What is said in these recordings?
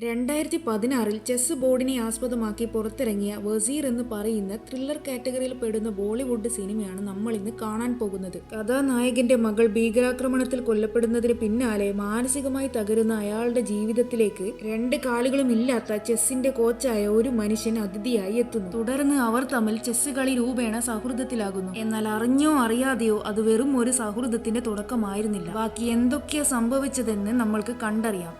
2016 chess ബോർഡിനെ ആസ്പദമാക്കി പുറത്തിറങ്ങിയ വസീർ എന്ന് പറയുന്ന ത്രില്ലർ കാറ്റഗറിയിൽ പെടുന്ന ബോളിവുഡ് സിനിമയാണ് നമ്മൾ ഇന്ന് കാണാൻ പോകുന്നത്. കഥാനായകന്റെ മകൾ ഭീകരാക്രമണത്തിൽ കൊല്ലപ്പെടുന്നതിന് പിന്നാലെ മാനസികമായി തകരുന്ന അയാളുടെ ജീവിതത്തിലേക്ക് രണ്ട് കാലുകളും ഇല്ലാത്ത ചെസ്സിന്റെ കോച്ചായ ഒരു മനുഷ്യൻ അതിഥിയായി എത്തുന്നു. തുടർന്ന് അവർ തമ്മിൽ ചെസ് കളി രൂപേണ സൗഹൃദത്തിലാകുന്നു. എന്നാൽ അറിഞ്ഞോ അറിയാതെയോ അത് വെറും ഒരു സൗഹൃദത്തിന്റെ തുടക്കമായിരുന്നില്ല. ബാക്കി എന്തൊക്കെയാ സംഭവിച്ചതെന്ന് നമ്മൾക്ക് കണ്ടറിയാം.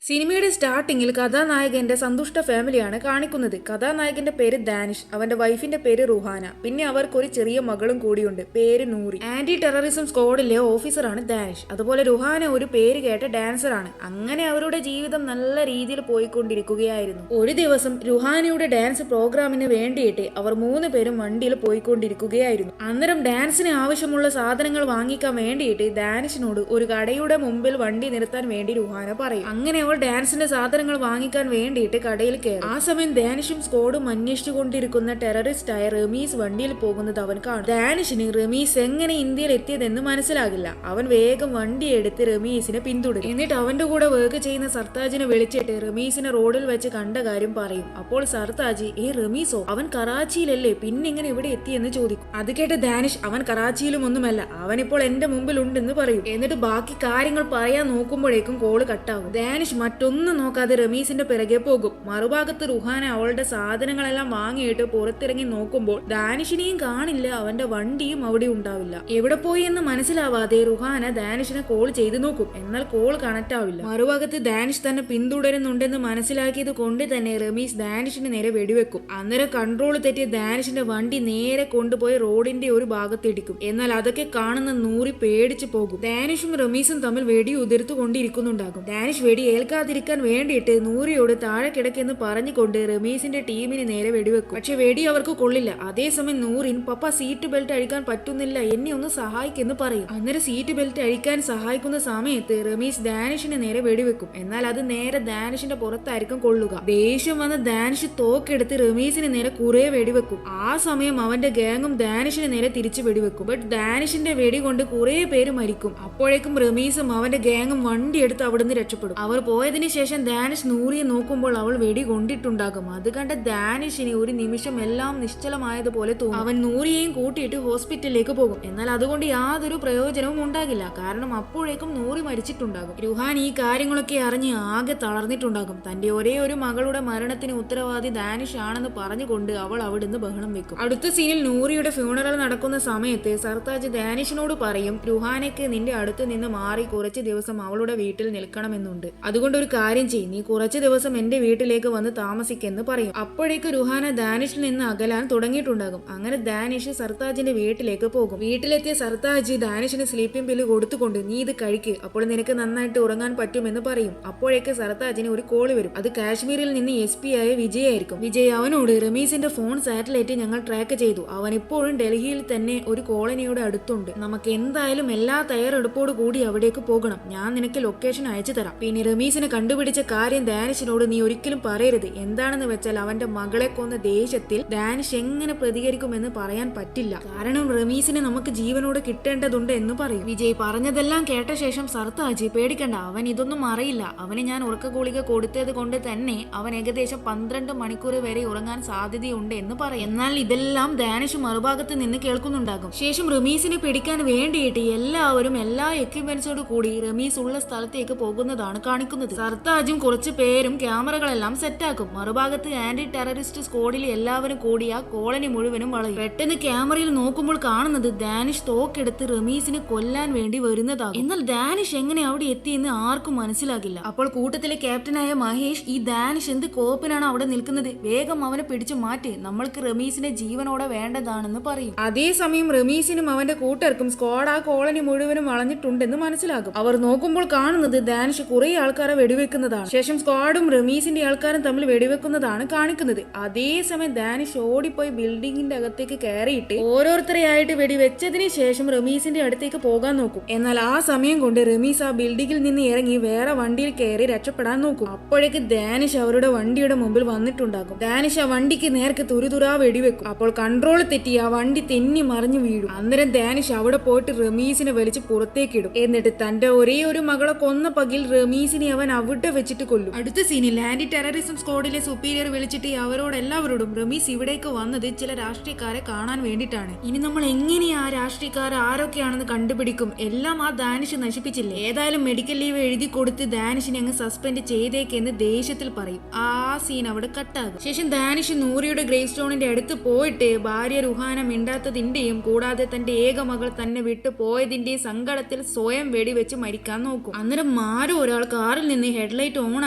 സിനിമയുടെ സ്റ്റാർട്ടിങ്ങിൽ കഥാനായകന്റെ സന്തുഷ്ട ഫാമിലിയാണ് കാണിക്കുന്നത്. കഥാനായകന്റെ പേര് ദാനിഷ്, അവന്റെ വൈഫിന്റെ പേര് റുഹാന, പിന്നെ അവർക്കൊരു ചെറിയ മകളും കൂടിയുണ്ട്, പേര് നൂറി. ആന്റി ടെററിസം സ്ക്വാഡിലെ ഓഫീസറാണ് ദാനിഷ്. അതുപോലെ റുഹാന ഒരു പേര് കേട്ട ഡാൻസറാണ്. അങ്ങനെ അവരുടെ ജീവിതം നല്ല രീതിയിൽ പോയിക്കൊണ്ടിരിക്കുകയായിരുന്നു. ഒരു ദിവസം റുഹാനയുടെ ഡാൻസ് പ്രോഗ്രാമിന് വേണ്ടിയിട്ട് അവർ 3 പേരും വണ്ടിയിൽ പോയിക്കൊണ്ടിരിക്കുകയായിരുന്നു. അന്നേരം ഡാൻസിന് ആവശ്യമുള്ള സാധനങ്ങൾ വാങ്ങിക്കാൻ വേണ്ടിയിട്ട് ദാനിഷിനോട് ഒരു കടയുടെ മുമ്പിൽ വണ്ടി നിർത്താൻ വേണ്ടി റുഹാന പറയും. അങ്ങനെ അവൾ ഡാൻസിന്റെ സാധനങ്ങൾ വാങ്ങിക്കാൻ വേണ്ടിയിട്ട് കടയിൽ കയറും. ആ സമയം ദാനിഷും സ്ക്വാഡും അന്വേഷിച്ചുകൊണ്ടിരിക്കുന്ന ടെററിസ്റ്റായ റമീസ് വണ്ടിയിൽ പോകുന്നത് അവൻ കാണും. ദാനിഷിന് റമീസ് എങ്ങനെ ഇന്ത്യയിൽ എത്തിയതെന്ന് മനസ്സിലാകില്ല. അവൻ വേഗം വണ്ടി എടുത്ത് റമീസിനെ പിന്തുടരും. എന്നിട്ട് അവന്റെ കൂടെ വർക്ക് ചെയ്യുന്ന സർത്താജിനെ വിളിച്ചിട്ട് റമീസിനെ റോഡിൽ വെച്ച് കണ്ട കാര്യം പറയും. അപ്പോൾ സർത്താജ് റമീസോ, അവൻ കറാച്ചിയിലല്ലേ, പിന്നെ ഇങ്ങനെ ഇവിടെ എത്തിയെന്ന് ചോദിക്കും. അത് കേട്ട് ദാനിഷ് അവൻ കറാച്ചിയിലും ഒന്നുമല്ല, അവൻ ഇപ്പോൾ എന്റെ മുമ്പിൽ ഉണ്ടെന്ന് പറയും. എന്നിട്ട് ബാക്കി കാര്യങ്ങൾ പറയാൻ നോക്കുമ്പോഴേക്കും കോള് കട്ടാകും. ദാനിഷ് മറ്റൊന്നും നോക്കാതെ റമീസിന്റെ പിറകെ പോകും. മറുഭാഗത്ത് റുഹാന അവളുടെ സാധനങ്ങളെല്ലാം വാങ്ങിയിട്ട് പുറത്തിറങ്ങി നോക്കുമ്പോൾ ദാനിഷിനെയും കാണില്ല, അവന്റെ വണ്ടിയും അവിടെ ഉണ്ടാവില്ല. എവിടെ പോയി എന്ന് മനസ്സിലാവാതെ റുഹാന ദാനിഷിനെ കോൾ ചെയ്ത് നോക്കും. എന്നാൽ കോൾ കണക്ട് ആവില്ല. മറുഭാഗത്ത് ദാനിഷ് തന്നെ പിന്തുടരുന്നുണ്ടെന്ന് മനസ്സിലാക്കിയത് കൊണ്ട് തന്നെ റമീസ് ദാനിഷിന് നേരെ വെടിവെക്കും. അന്നേരം കൺട്രോൾ തെറ്റിയ ദാനിഷിന്റെ വണ്ടി നേരെ കൊണ്ടുപോയി റോഡിന്റെ ഒരു ഭാഗത്തിടിക്കും. എന്നാൽ അതൊക്കെ കാണുന്ന നൂറി പേടിച്ചു പോകും. ദാനിഷും റമീസും തമ്മിൽ വെടി ഉതിർത്തുകൊണ്ടിരിക്കുന്നുണ്ടാകും. ദാനിഷ് വെടി ഏൽക്കാതിരിക്കാൻ വേണ്ടിയിട്ട് നൂറിയോട് താഴെ കിടക്കെന്ന് പറഞ്ഞുകൊണ്ട് റമീസിന്റെ ടീമിന് നേരെ വെടിവെക്കും. പക്ഷെ വെടി അവർക്ക് കൊള്ളില്ല. അതേസമയം നൂറിൻ പപ്പ സീറ്റ് ബെൽറ്റ് അഴിക്കാൻ പറ്റുന്നില്ല, എന്നെ ഒന്ന് സഹായിക്കെന്ന് പറയും. അന്നേരം സീറ്റ് ബെൽറ്റ് അഴിക്കാൻ സഹായിക്കുന്ന സമയത്ത് റമീസ് ദാനിഷിന് നേരെ വെടിവെക്കും. എന്നാൽ അത് നേരെ ദാനിഷിന്റെ പുറത്തായിരിക്കും കൊള്ളുക. ദേഷ്യം വന്ന ദാനിഷ് തോക്കെടുത്ത് റമീസിന് നേരെ കുറെ വെടിവെക്കും. ആ സമയം അവന്റെ ഗാങ്ങും ദാനിഷിന് നേരെ തിരിച്ചു വെടിവെക്കും. ബട്ട് ദാനിഷിന്റെ വെടി കൊണ്ട് കുറെ പേര് മരിക്കും. അപ്പോഴേക്കും റമീസും അവന്റെ ഗാങ്ങും വണ്ടി എടുത്ത് അവിടുന്ന് രക്ഷപ്പെടും. അവർ പോയതിനു ശേഷം ദാനിഷ് നൂറിയെ നോക്കുമ്പോൾ അവൾ വെടി കൊണ്ടിട്ടുണ്ടാകും. അത് കണ്ട ദാനിഷിന് ഒരു നിമിഷം എല്ലാം നിശ്ചലമായതുപോലെ തോന്നും. അവൻ നൂറിയെയും കൂട്ടിയിട്ട് ഹോസ്പിറ്റലിലേക്ക് പോകും. എന്നാൽ അതുകൊണ്ട് യാതൊരു പ്രയോജനവും ഉണ്ടാകില്ല. കാരണം അപ്പോഴേക്കും നൂറി മരിച്ചിട്ടുണ്ടാകും. റുഹാൻ ഈ കാര്യങ്ങളൊക്കെ അറിഞ്ഞ് ആകെ തളർന്നിട്ടുണ്ടാകും. തന്റെ ഒരേ ഒരു മകളുടെ മരണത്തിന് ഉത്തരവാദി ദാനിഷ് ആണെന്ന് പറഞ്ഞുകൊണ്ട് അവൾ അവിടുന്ന് ബഹളം വെക്കും. അടുത്ത സീനിൽ നൂറിയുടെ ഫ്യൂണറൽ നടക്കുന്ന സമയത്ത് സർത്താജ് ദാനിഷിനോട് പറയും, റുഹാനയ്ക്ക് നിന്റെ അടുത്ത് നിന്ന് മാറി കുറച്ച് ദിവസം അവളുടെ വീട്ടിൽ നിൽക്കണമെന്നുണ്ട്. അതുകൊണ്ട് ഒരു കാര്യം ചെയ്യും, നീ കുറച്ച് ദിവസം എന്റെ വീട്ടിലേക്ക് വന്ന് താമസിക്കെന്ന് പറയും. അപ്പോഴേക്ക് റുഹാന ദാനിഷിൽ നിന്ന് അകലാൻ തുടങ്ങിയിട്ടുണ്ടാകും. അങ്ങനെ ദാനിഷ് സർത്താജിന്റെ വീട്ടിലേക്ക് പോകും. വീട്ടിലെത്തിയ സർത്താജ് ദാനിഷിന് സ്ലീപ്പിംഗ് പില്ല് കൊടുത്തുകൊണ്ട് നീ ഇത് കഴിക്ക്, അപ്പോൾ നിനക്ക് നന്നായിട്ട് ഉറങ്ങാൻ പറ്റുമെന്ന് പറയും. അപ്പോഴേക്ക് സർത്താജിന് ഒരു കോള് വരും. അത് കാശ്മീരിൽ നിന്ന് SP ആയ വിജയ് ആയിരിക്കും. വിജയ് അവനോട് റമീസിന്റെ ഫോൺ സാറ്റലൈറ്റ് ഞങ്ങൾ ട്രാക്ക് ചെയ്തു, അവൻ ഇപ്പോഴും ഡൽഹിയിൽ തന്നെ ഒരു കോളനിയുടെ അടുത്തുണ്ട്, നമുക്ക് എന്തായാലും എല്ലാ തയ്യാറെടുപ്പോടു കൂടി അവിടേക്ക് പോകണം, ഞാൻ നിനക്ക് ലൊക്കേഷൻ അയച്ചു തരാം. പിന്നെ റമീസിനെ കണ്ടുപിടിച്ച കാര്യം ദാനിഷിനോട് നീ ഒരിക്കലും പറയരുത്. എന്താണെന്ന് വെച്ചാൽ അവന്റെ മകളെ കൊന്ന ദേഷ്യത്തിൽ ദാനിഷ് എങ്ങനെ പ്രതികരിക്കുമെന്ന് പറയാൻ പറ്റില്ല. കാരണം റമീസിനെ നമുക്ക് ജീവനോട് കിട്ടേണ്ടതുണ്ട് എന്ന് പറയും. വിജയ് പറഞ്ഞതെല്ലാം കേട്ട ശേഷം സർത്താജ് പേടിക്കണ്ട, അവൻ ഇതൊന്നും അറിയില്ല, അവന് ഞാൻ ഉറക്ക ഗുളിക കൊടുത്തത് കൊണ്ട് തന്നെ അവൻ ഏകദേശം 12 മണിക്കൂർ വരെ ഉറങ്ങാൻ സാധ്യതയുണ്ട് എന്ന് പറയും. എന്നാൽ ഇതെല്ലാം ദാനിഷ് മറുഭാഗത്ത് നിന്ന് കേൾക്കുന്നുണ്ടാകും. ശേഷം റമീസിനെ പിടിക്കാൻ വേണ്ടിയിട്ട് എല്ലാവരും എല്ലാ എക്യുപ്മെന്റ്സോട് കൂടി റമീസ് ഉള്ള സ്ഥലത്തേക്ക് പോകുന്നതാണ് കാണിക്കുന്നത്. സർത്താജും കുറച്ച് പേരും ക്യാമറകളെല്ലാം സെറ്റാക്കും. മറുഭാഗത്ത് ആന്റി ടെററിസ്റ്റ് സ്ക്വാഡിലെ എല്ലാവരും കൂടി ആ കോളനി മുഴുവനും വളയും. പെട്ടെന്ന് ക്യാമറയിൽ നോക്കുമ്പോൾ കാണുന്നത് ദാനിഷ് തോക്കെടുത്ത് റമീസിനെ കൊല്ലാൻ വേണ്ടി വരുന്നതാകും. എന്നാൽ ദാനിഷ് എങ്ങനെ അവിടെ എത്തിയെന്ന് ആർക്കും മനസ്സിലാകില്ല. അപ്പോൾ കൂട്ടത്തിലെ ക്യാപ്റ്റനായ മഹേഷ് ഈ ദാനിഷ് എന്ത് കോപ്പിനാണ് അവിടെ നിൽക്കുന്നത്, വേഗം അവനെ പിടിച്ചു മാറ്റി, നമ്മൾക്ക് റമീസിനെ ജീവനോടെ വേണ്ടതാണെന്ന് പറയും. അതേസമയം റമീസിനും അവന്റെ കൂട്ടർക്കും സ്ക്വാഡ് ആ കോളനി മുഴുവനും വളഞ്ഞിട്ടുണ്ടെന്ന് മനസ്സിലാകും. അവർ നോക്കുമ്പോൾ കാണുന്നത് ദാനിഷ് കുറെ ആൾക്കാരെ വെടിവെക്കുന്നതാണ്. ശേഷം സ്ക്വാഡും റമീസിന്റെ ആൾക്കാരും തമ്മിൽ വെടിവെക്കുന്നതാണ് കാണിക്കുന്നത്. അതേസമയം ദാനിഷ് ഓടിപ്പോയി ബിൽഡിങ്ങിന്റെ അകത്തേക്ക് കയറിയിട്ട് ഓരോരുത്തരെയായിട്ട് വെടിവെച്ചതിന് ശേഷം റമീസിന്റെ അടുത്തേക്ക് പോകാൻ നോക്കും. എന്നാൽ ആ സമയം കൊണ്ട് റമീസ് ആ ബിൽഡിങ്ങിൽ നിന്ന് ഇറങ്ങി വേറെ വണ്ടിയിൽ കയറി രക്ഷപ്പെടാൻ നോക്കും. അപ്പോഴേക്ക് ദാനിഷ് അവരുടെ വണ്ടിയുടെ മുമ്പിൽ വന്നിട്ടുണ്ടാകും. ദാനിഷ് ആ വണ്ടിക്ക് നേർക്ക് തുരുതുരാ വെടിവെക്കും. അപ്പോൾ കൺട്രോൾ തെറ്റി ആ വണ്ടി തെന്നി മറിഞ്ഞു വീഴും. അന്നേരം ദാനിഷ് അവിടെ പോയിട്ട് റമീസിനെ വലിച്ച് പുറത്തേക്കിടും. എന്നിട്ട് തന്റെ ഒരേ ഒരു മകളെ കൊന്ന പകിൽ റമീസിനെ അവൻ അവിടെ വെച്ചിട്ട് കൊല്ലും. അടുത്ത സീനിൽ ആന്റി ടെററിസം സ്ക്വാഡിലെ സുപ്പീരിയർ വിളിച്ചിട്ട് അവരോടെല്ലാവരോടും റമീസ് ഇവിടേക്ക് വന്നത് ചില രാഷ്ട്രീയക്കാരെ കാണാൻ വേണ്ടിയിട്ടാണ്. ഇനി നമ്മൾ എങ്ങനെയാ ആ രാഷ്ട്രീയക്കാർ ആരൊക്കെയാണെന്ന് കണ്ടുപിടിക്കും. എല്ലാം ആ ദാനിഷ് നശിപ്പിച്ചില്ലേ. ഏതായാലും മെഡിക്കൽ ലീവ് എഴുതി കൊടുത്ത് ദാനിഷിനെ അങ്ങ് സസ്പെൻഡ് ചെയ്തേക്കെന്ന് ദേഷ്യത്തിൽ പറയും. ആ സീൻ അവിടെ കട്ടാകും. ശേഷം ദാനിഷ് നൂറിയുടെ ഗ്രേവ് സ്റ്റോണിന്റെ അടുത്ത് പോയിട്ട് ഭാര്യ റുഹാന മിണ്ടാത്തതിന്റെയും കൂടാതെ തന്റെ ഏക മകൾ തന്നെ വിട്ടു പോയതിന്റെയും സങ്കടത്തിൽ സ്വയം വെടിവെച്ച് മരിക്കാൻ നോക്കും. അന്നേരം ആരോ ഒരാൾ കാറിൽ നിന്ന് ഹെഡ്ലൈറ്റ് ഓൺ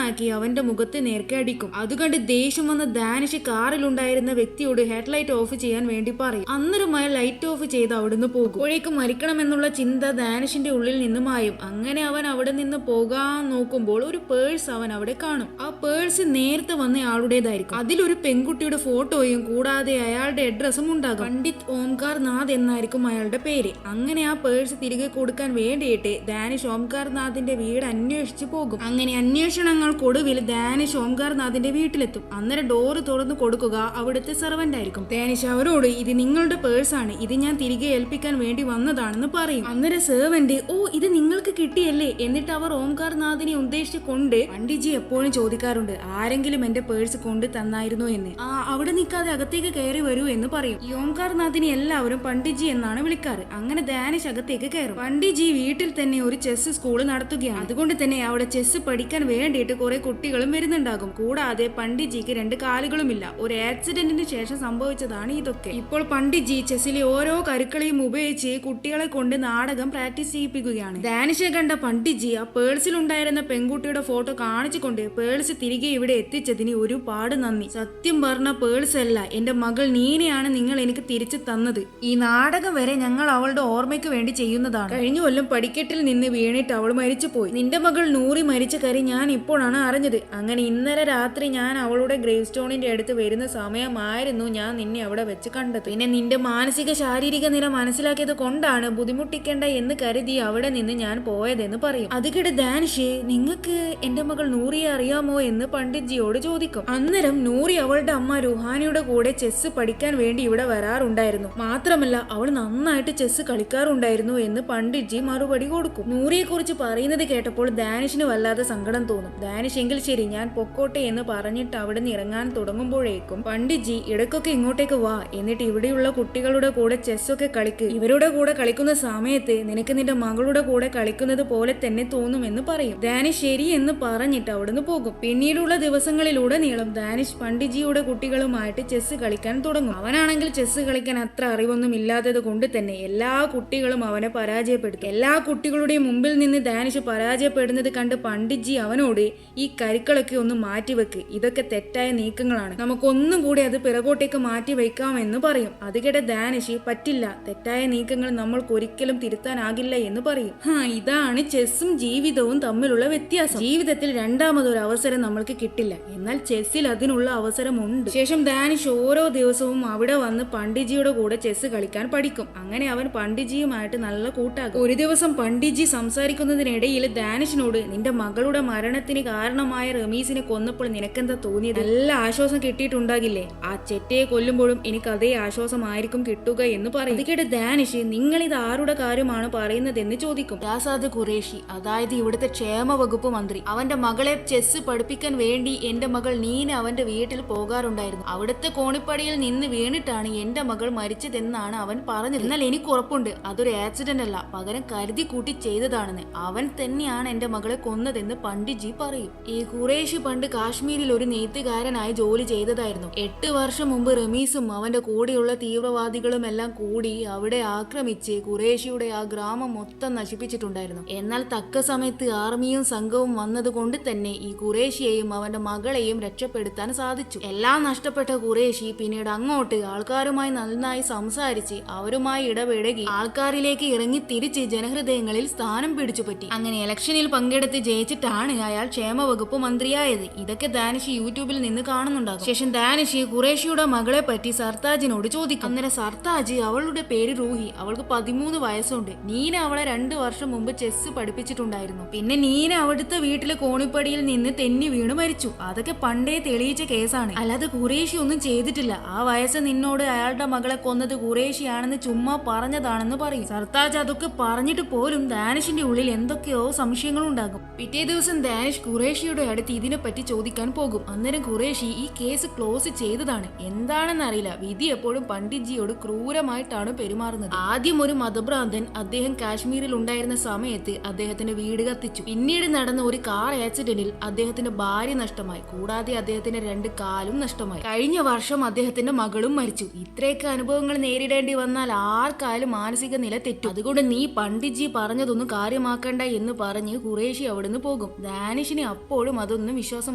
ആക്കി അവന്റെ മുഖത്ത് നേർക്ക് അടിക്കും. അതുകണ്ട് ദേഷ്യം വന്ന ദാനിഷ് കാറിലുണ്ടായിരുന്ന വ്യക്തിയോട് ഹെഡ്ലൈറ്റ് ഓഫ് ചെയ്യാൻ വേണ്ടി പറയും. അന്നേരം അയാൾ ലൈറ്റ് ഓഫ് ചെയ്ത് അവിടുന്ന് പോകും. അപ്പോഴേക്കും മരിക്കണമെന്നുള്ള ചിന്ത ദാനിഷിന്റെ ഉള്ളിൽ നിന്ന് മായും. അങ്ങനെ അവൻ അവിടെ നിന്ന് പോകാൻ നോക്കുമ്പോൾ ഒരു പേഴ്സ് അവൻ അവിടെ കാണും. ആ പേഴ്സ് നേരത്തെ വന്ന ആളുടേതായിരിക്കും. അതിലൊരു പെൺകുട്ടിയുടെ ഫോട്ടോയും കൂടാതെ അയാളുടെ അഡ്രസ്സും ഉണ്ടാകും. പണ്ഡിറ്റ് ഓംകാർ നാഥ് എന്നായിരിക്കും അയാളുടെ പേര്. അങ്ങനെ ആ പേഴ്സ് തിരികെ കൊടുക്കാൻ വേണ്ടിയിട്ട് ദാനിഷ് ഓംകാർ നാഥിന്റെ വീട് അന്വേഷിച്ച് പോകും. അങ്ങനെ അന്വേഷണങ്ങൾക്കൊടുവിൽ ദാനിഷ് ഓംകാർ നാഥിന്റെ വീട്ടിലെത്തും. അന്നേരം ഡോറ് തുറന്നു കൊടുക്കുക അവിടുത്തെ സെർവന്റ് ആയിരിക്കും. ദാനിഷ് അവരോട് ഇത് നിങ്ങളുടെ പേഴ്സാണ്, ഇത് ഞാൻ തിരികെ ഏൽപ്പിക്കാൻ വേണ്ടി വന്നതാണെന്ന് പറയും. അന്നേരം സെർവന്റ് ഓ ഇത് നിങ്ങൾക്ക് കിട്ടിയല്ലേ. എന്നിട്ട് അവർ ഓംകാർ നാഥിനെ ഉദ്ദേശിച്ച് കൊണ്ട് പണ്ഡിറ്റ്ജി എപ്പോഴും ചോദിക്കാറുണ്ട് ആരെങ്കിലും എന്റെ പേഴ്സ് കൊണ്ട് തന്നായിരുന്നോ എന്ന്. അവിടെ നിൽക്കാതെ അകത്തേക്ക് കയറി വരൂ എന്ന് പറയും. ഈ ഓംകാർ നാഥിനെ എല്ലാവരും പണ്ഡിറ്റ്ജി എന്നാണ് വിളിക്കാറ്. അങ്ങനെ ദാനിഷ് അകത്തേക്ക് കയറും. പണ്ഡിറ്റ്ജി വീട്ടിൽ തന്നെ ഒരു ചെസ് സ്കൂൾ നടത്തുകയാണ്. അതുകൊണ്ട് തന്നെ അവിടെ ചെസ് പഠിക്കാൻ വേണ്ടിയിട്ട് കുറെ കുട്ടികളും വരുന്നുണ്ടാകും. കൂടാതെ പണ്ഡിറ്റ്ജിക്ക് 2 കാലുകളുമില്ല. ഒരു ആക്സിഡന്റിന് ശേഷം സംഭവിച്ചതാണ് ഇതൊക്കെ. ഇപ്പോൾ പണ്ഡിറ്റ്ജി ചെസ്സിലെ ഓരോ കരുക്കളെയും ഉപയോഗിച്ച് കുട്ടികളെ കൊണ്ട് നാടകം പ്രാക്ടീസ് ചെയ്യിപ്പിക്കുകയാണ്. ദാനിഷെ കണ്ട പണ്ഡിറ്റ്ജി ആ പേഴ്സിൽ ഉണ്ടായിരുന്ന പെൺകുട്ടിയുടെ ഫോട്ടോ കാണിച്ചുകൊണ്ട് പേഴ്സ് തിരികെ ഇവിടെ എത്തിച്ചതിന് ഒരുപാട് നന്ദി. സത്യം പറഞ്ഞ പേഴ്സ് അല്ല, എന്റെ മകൾ നീനയാണ് നിങ്ങൾ എനിക്ക് തിരിച്ചു തന്നത്. ഈ നാടകം വരെ ഞങ്ങൾ അവളുടെ ഓർമ്മയ്ക്ക് വേണ്ടി ചെയ്യുന്നതാണ്. കഴിഞ്ഞ കൊല്ലം പടിക്കെട്ടിൽ നിന്ന് വീണിട്ട് അവൾ മരിച്ചു പോയി. നിന്റെ മകൾ നൂറി മരിച്ച കാര്യം ഞാൻ ഇപ്പോഴാണ് അറിഞ്ഞത്. അങ്ങനെ ഇന്നലെ രാത്രി ഞാൻ അവളുടെ ഗ്രേവ് സ്റ്റോണിന്റെ അടുത്ത് വരുന്ന സമയമായിരുന്നു ഞാൻ നിന്നെ അവിടെ വെച്ച് കണ്ടത്. പിന്നെ നിന്റെ മാനസിക ശാരീരിക നില മനസ്സിലാക്കിയത് കൊണ്ടാണ് ബുദ്ധിമുട്ടിക്കേണ്ട എന്ന് കരുതി അവിടെ നിന്ന് ഞാൻ പോയതെന്ന് പറയും. അതുകിടെ ദാനിഷ് നിങ്ങൾക്ക് എന്റെ മകൾ നൂറിയെ അറിയാമോ എന്ന് പണ്ഡിറ്റ്ജിയോട് ചോദിക്കും. അന്നേരം നൂറി അവളുടെ അമ്മ റുഹാനിയുടെ കൂടെ ചെസ് പഠിക്കാൻ വേണ്ടി ഇവിടെ വരാറുണ്ടായിരുന്നു. മാത്രമല്ല അവൾ നന്നായിട്ട് ചെസ് കളിക്കാറുണ്ടായിരുന്നു എന്ന് പണ്ഡിറ്റ്ജി മറുപടി കൊടുക്കും. നൂറിയെ കുറിച്ച് പറയുന്നത് കേട്ടപ്പോൾ ദാനിഷിന് വല്ലാതെ സങ്കടം തോന്നും. ദാനിഷ് എങ്കിൽ ശരി ഞാൻ പൊക്കോട്ടെ എന്ന് പറഞ്ഞിട്ട് അവിടെ നിന്ന് ഇറങ്ങാൻ തുടങ്ങുമ്പോഴേക്കും പണ്ഡിറ്റ്ജി ഇടയ്ക്കൊക്കെ ഇങ്ങോട്ടേക്ക് വാ, എന്നിട്ട് ഇവിടെയുള്ള കുട്ടികളുടെ കൂടെ ചെസ്സൊക്കെ കളിക്ക്. ഇവരുടെ കൂടെ കളിക്കുന്ന സമയത്ത് നിനക്ക് നിന്റെ മകളുടെ കൂടെ കളിക്കുന്നത് പോലെ തന്നെ തോന്നുമെന്ന് പറയും. ദാനിഷ് ശരി എന്ന് പറഞ്ഞിട്ട് അവിടുന്ന് പോകും. പിന്നീടുള്ള ദിവസങ്ങളിലുടനീളം ദാനിഷ് പണ്ഡിറ്റ്ജിയുടെ കുട്ടികളുമായിട്ട് ചെസ് കളിക്കാൻ തുടങ്ങും. അവനാണെങ്കിൽ ചെസ് കളിക്കാൻ അത്ര അറിവൊന്നും ഇല്ലാത്തത് കൊണ്ട് തന്നെ എല്ലാ കുട്ടികളും അവനെ പരാജയപ്പെടുത്തും. എല്ലാ കുട്ടികളുടെയും മുമ്പിൽ നിന്ന് ദാനിഷ് പരാജയപ്പെടുന്നത് കണ്ട് പണ്ഡിറ്റ്ജി അവനോട് ഈ കരുക്കളൊക്കെ ഒന്ന് മാറ്റിവെക്ക്, ഇതൊക്കെ തെറ്റായ നീക്കങ്ങളാണ്, നമുക്കൊന്നും കൂടി അത് പിറകോട്ടേക്ക് മാറ്റി വെക്കാമെന്ന് പറയും. അത് കേട്ട ദാനിഷ് പറ്റില്ല, തെറ്റായ നീക്കങ്ങൾ നമ്മൾക്ക് ഒരിക്കലും തിരുത്താനാകില്ല എന്ന് പറയും. ഇതാണ് ചെസ്സും ജീവിതവും തമ്മിലുള്ള വ്യത്യാസം. ജീവിതത്തിൽ രണ്ടാമതൊരു അവസരം നമ്മൾക്ക് കിട്ടില്ല, എന്നാൽ ചെസ്സിൽ അതിനുള്ള അവസരമുണ്ട്. ശേഷം ദാനിഷ് ഓരോ ദിവസവും അവിടെ വന്ന് പണ്ഡിറ്റ്ജിയുടെ കൂടെ ചെസ് കളിക്കാൻ പഠിക്കും. അങ്ങനെ അവൻ പണ്ഡിറ്റ്ജിയുമായിട്ട് നല്ല കൂട്ടാകും. ഒരു ദിവസം പണ്ഡിറ്റ്ജി സംസാരിക്കുന്നതിനിടയിൽ ദാനിഷിനോട് നിന്റെ മകളുടെ മരണത്തിന് കാരണമായ റമീസിനെ കൊന്നപ്പോൾ നിനക്കെന്താ തോന്നിയത്? നല്ല ആശ്വാസം കിട്ടിയിട്ടുണ്ടാകില്ലേ? ആ ചെറ്റയെ കൊല്ലുമ്പോഴും എനിക്ക് അതേ ആശ്വാസമായിരിക്കും കിട്ടുക എന്ന് പറയും. അതുകേട്ട് ദാനിഷ് നിങ്ങൾ ഇത് ആരുടെ കാര്യമാണ് പറയുന്നതെന്ന് ചോദിക്കും. യാസാദ് ഖുറേഷി, അതായത് ഇവിടുത്തെ ക്ഷേമ വകുപ്പ് മന്ത്രി. അവന്റെ മകളെ ചെസ് പഠിപ്പിക്കാൻ വേണ്ടി എന്റെ മകൾ നീന അവന്റെ വീട്ടിൽ പോകാറുണ്ടായിരുന്നു. അവിടുത്തെ കോണിപ്പടിയിൽ നിന്ന് വീണിട്ടാണ് എന്റെ മകൾ മരിച്ചതെന്നാണ് അവൻ പറഞ്ഞത്. എന്നാൽ എനിക്ക് ഉറപ്പുണ്ട് അതൊരു ആക്സിഡന്റ് അല്ല, പകരം കരുതി കൂട്ടി ചെയ്തതാണെന്ന്. അവൻ തന്നെയാണ് എന്റെ മകളെ കൊന്നതെന്ന് പണ്ഡിറ്റ്ജി പറയും. ഈ ഖുറേഷി പണ്ട് കാശ്മീരിൽ ഒരു നെയ്ത്തുകാരനായി ജോലി ചെയ്തതായിരുന്നു. 8 വർഷം മുമ്പ് റമീസും അവന്റെ കൂടെയുള്ള തീവ്രവാദികളും എല്ലാം കൂടി അവിടെ ആക്രമിച്ച് ഖുറേഷിയുടെ ആ ഗ്രാമം മൊത്തം നശിപ്പിച്ചിട്ടുണ്ടായിരുന്നു. എന്നാൽ തക്ക സമയത്ത് ആർമിയും സംഘവും വന്നതുകൊണ്ട് തന്നെ ഈ ഖുറേഷിയെയും അവന്റെ മകളെയും രക്ഷപ്പെടുത്താൻ സാധിച്ചു. എല്ലാം നഷ്ടപ്പെട്ട ഖുറേഷി പിന്നീട് അങ്ങോട്ട് ആൾക്കാരുമായി നന്നായി സംസാരിച്ച് അവരുമായി ഇടപെടുകി ആൾക്കാരിലേക്ക് ഇറങ്ങി തിരിച്ച് ജനഹൃദയങ്ങളിൽ സ്ഥാനം പിടിച്ചു പറ്റി. അങ്ങനെ ഇലക്ഷനിൽ പങ്കെടുത്ത് ജയിച്ചിട്ട് ചെയ്തിട്ടാണ് അയാൾ ക്ഷേമവകുപ്പ് മന്ത്രിയായത്. ഇതൊക്കെ ദാനിഷ് യൂട്യൂബിൽ നിന്ന് കാണുന്നുണ്ടാകും. ശേഷം ദാനിഷ് ഖുറേഷിയുടെ മകളെ പറ്റി സർത്താജിനോട് ചോദിക്കും. അന്നേരം സർത്താജ് അവളുടെ പേര് റൂഹി, അവൾക്ക് 13 വയസ്സുണ്ട്. നീന അവളെ 2 വർഷം മുമ്പ് ചെസ് പഠിപ്പിച്ചിട്ടുണ്ടായിരുന്നു. പിന്നെ നീന അവിടുത്തെ വീട്ടിലെ കോണിപ്പടിയിൽ നിന്ന് തെന്നി വീണ് മരിച്ചു. അതൊക്കെ പണ്ടേ തെളിയിച്ച കേസാണ്, അല്ലാതെ ഖുറേഷി ഒന്നും ചെയ്തിട്ടില്ല. ആ വയസ്സ് നിന്നോട് അയാളുടെ മകളെ കൊന്നത് ഖുറേഷിയാണെന്ന് ചുമ്മാ പറഞ്ഞതാണെന്ന് പറയും. സർത്താജ് അതൊക്കെ പറഞ്ഞിട്ട് പോലും ദാനിഷിന്റെ ഉള്ളിൽ എന്തൊക്കെയോ സംശയങ്ങളുണ്ടാകും. പിറ്റേ ദിവസം ദാനിഷ് ഖുറേഷിയുടെ അടുത്ത് ഇതിനെപ്പറ്റി ചോദിക്കാൻ പോകും. അന്നേരം ഖുറേഷി ഈ കേസ് ക്ലോസ് ചെയ്തതാണ്, എന്താണെന്നറിയില്ല, വിധി എപ്പോഴും പണ്ഡിറ്റ്ജിയോട് ക്രൂരമായിട്ടാണ് പെരുമാറുന്നത്. ആദ്യം ഒരു മതഭ്രാന്തൻ അദ്ദേഹം കാശ്മീരിൽ ഉണ്ടായിരുന്ന സമയത്ത് അദ്ദേഹത്തിന്റെ വീട് കത്തിച്ചു. പിന്നീട് നടന്ന ഒരു കാർ ആക്സിഡന്റിൽ അദ്ദേഹത്തിന്റെ ഭാര്യ നഷ്ടമായി, കൂടാതെ അദ്ദേഹത്തിന്റെ 2 കാലും നഷ്ടമായി. കഴിഞ്ഞ വർഷം അദ്ദേഹത്തിന്റെ മകളും മരിച്ചു. ഇത്രയൊക്കെ അനുഭവങ്ങൾ നേരിടേണ്ടി വന്നാൽ ആർക്കാലും മാനസിക നില തെറ്റും. അതുകൊണ്ട് നീ പണ്ഡിറ്റ്ജി പറഞ്ഞതൊന്നും കാര്യമാക്കണ്ട എന്ന് പറഞ്ഞ് ഖുറേഷി അവിടുന്ന് പോകും. ദാനിഷിന് അപ്പോഴും അതൊന്നും വിശ്വാസം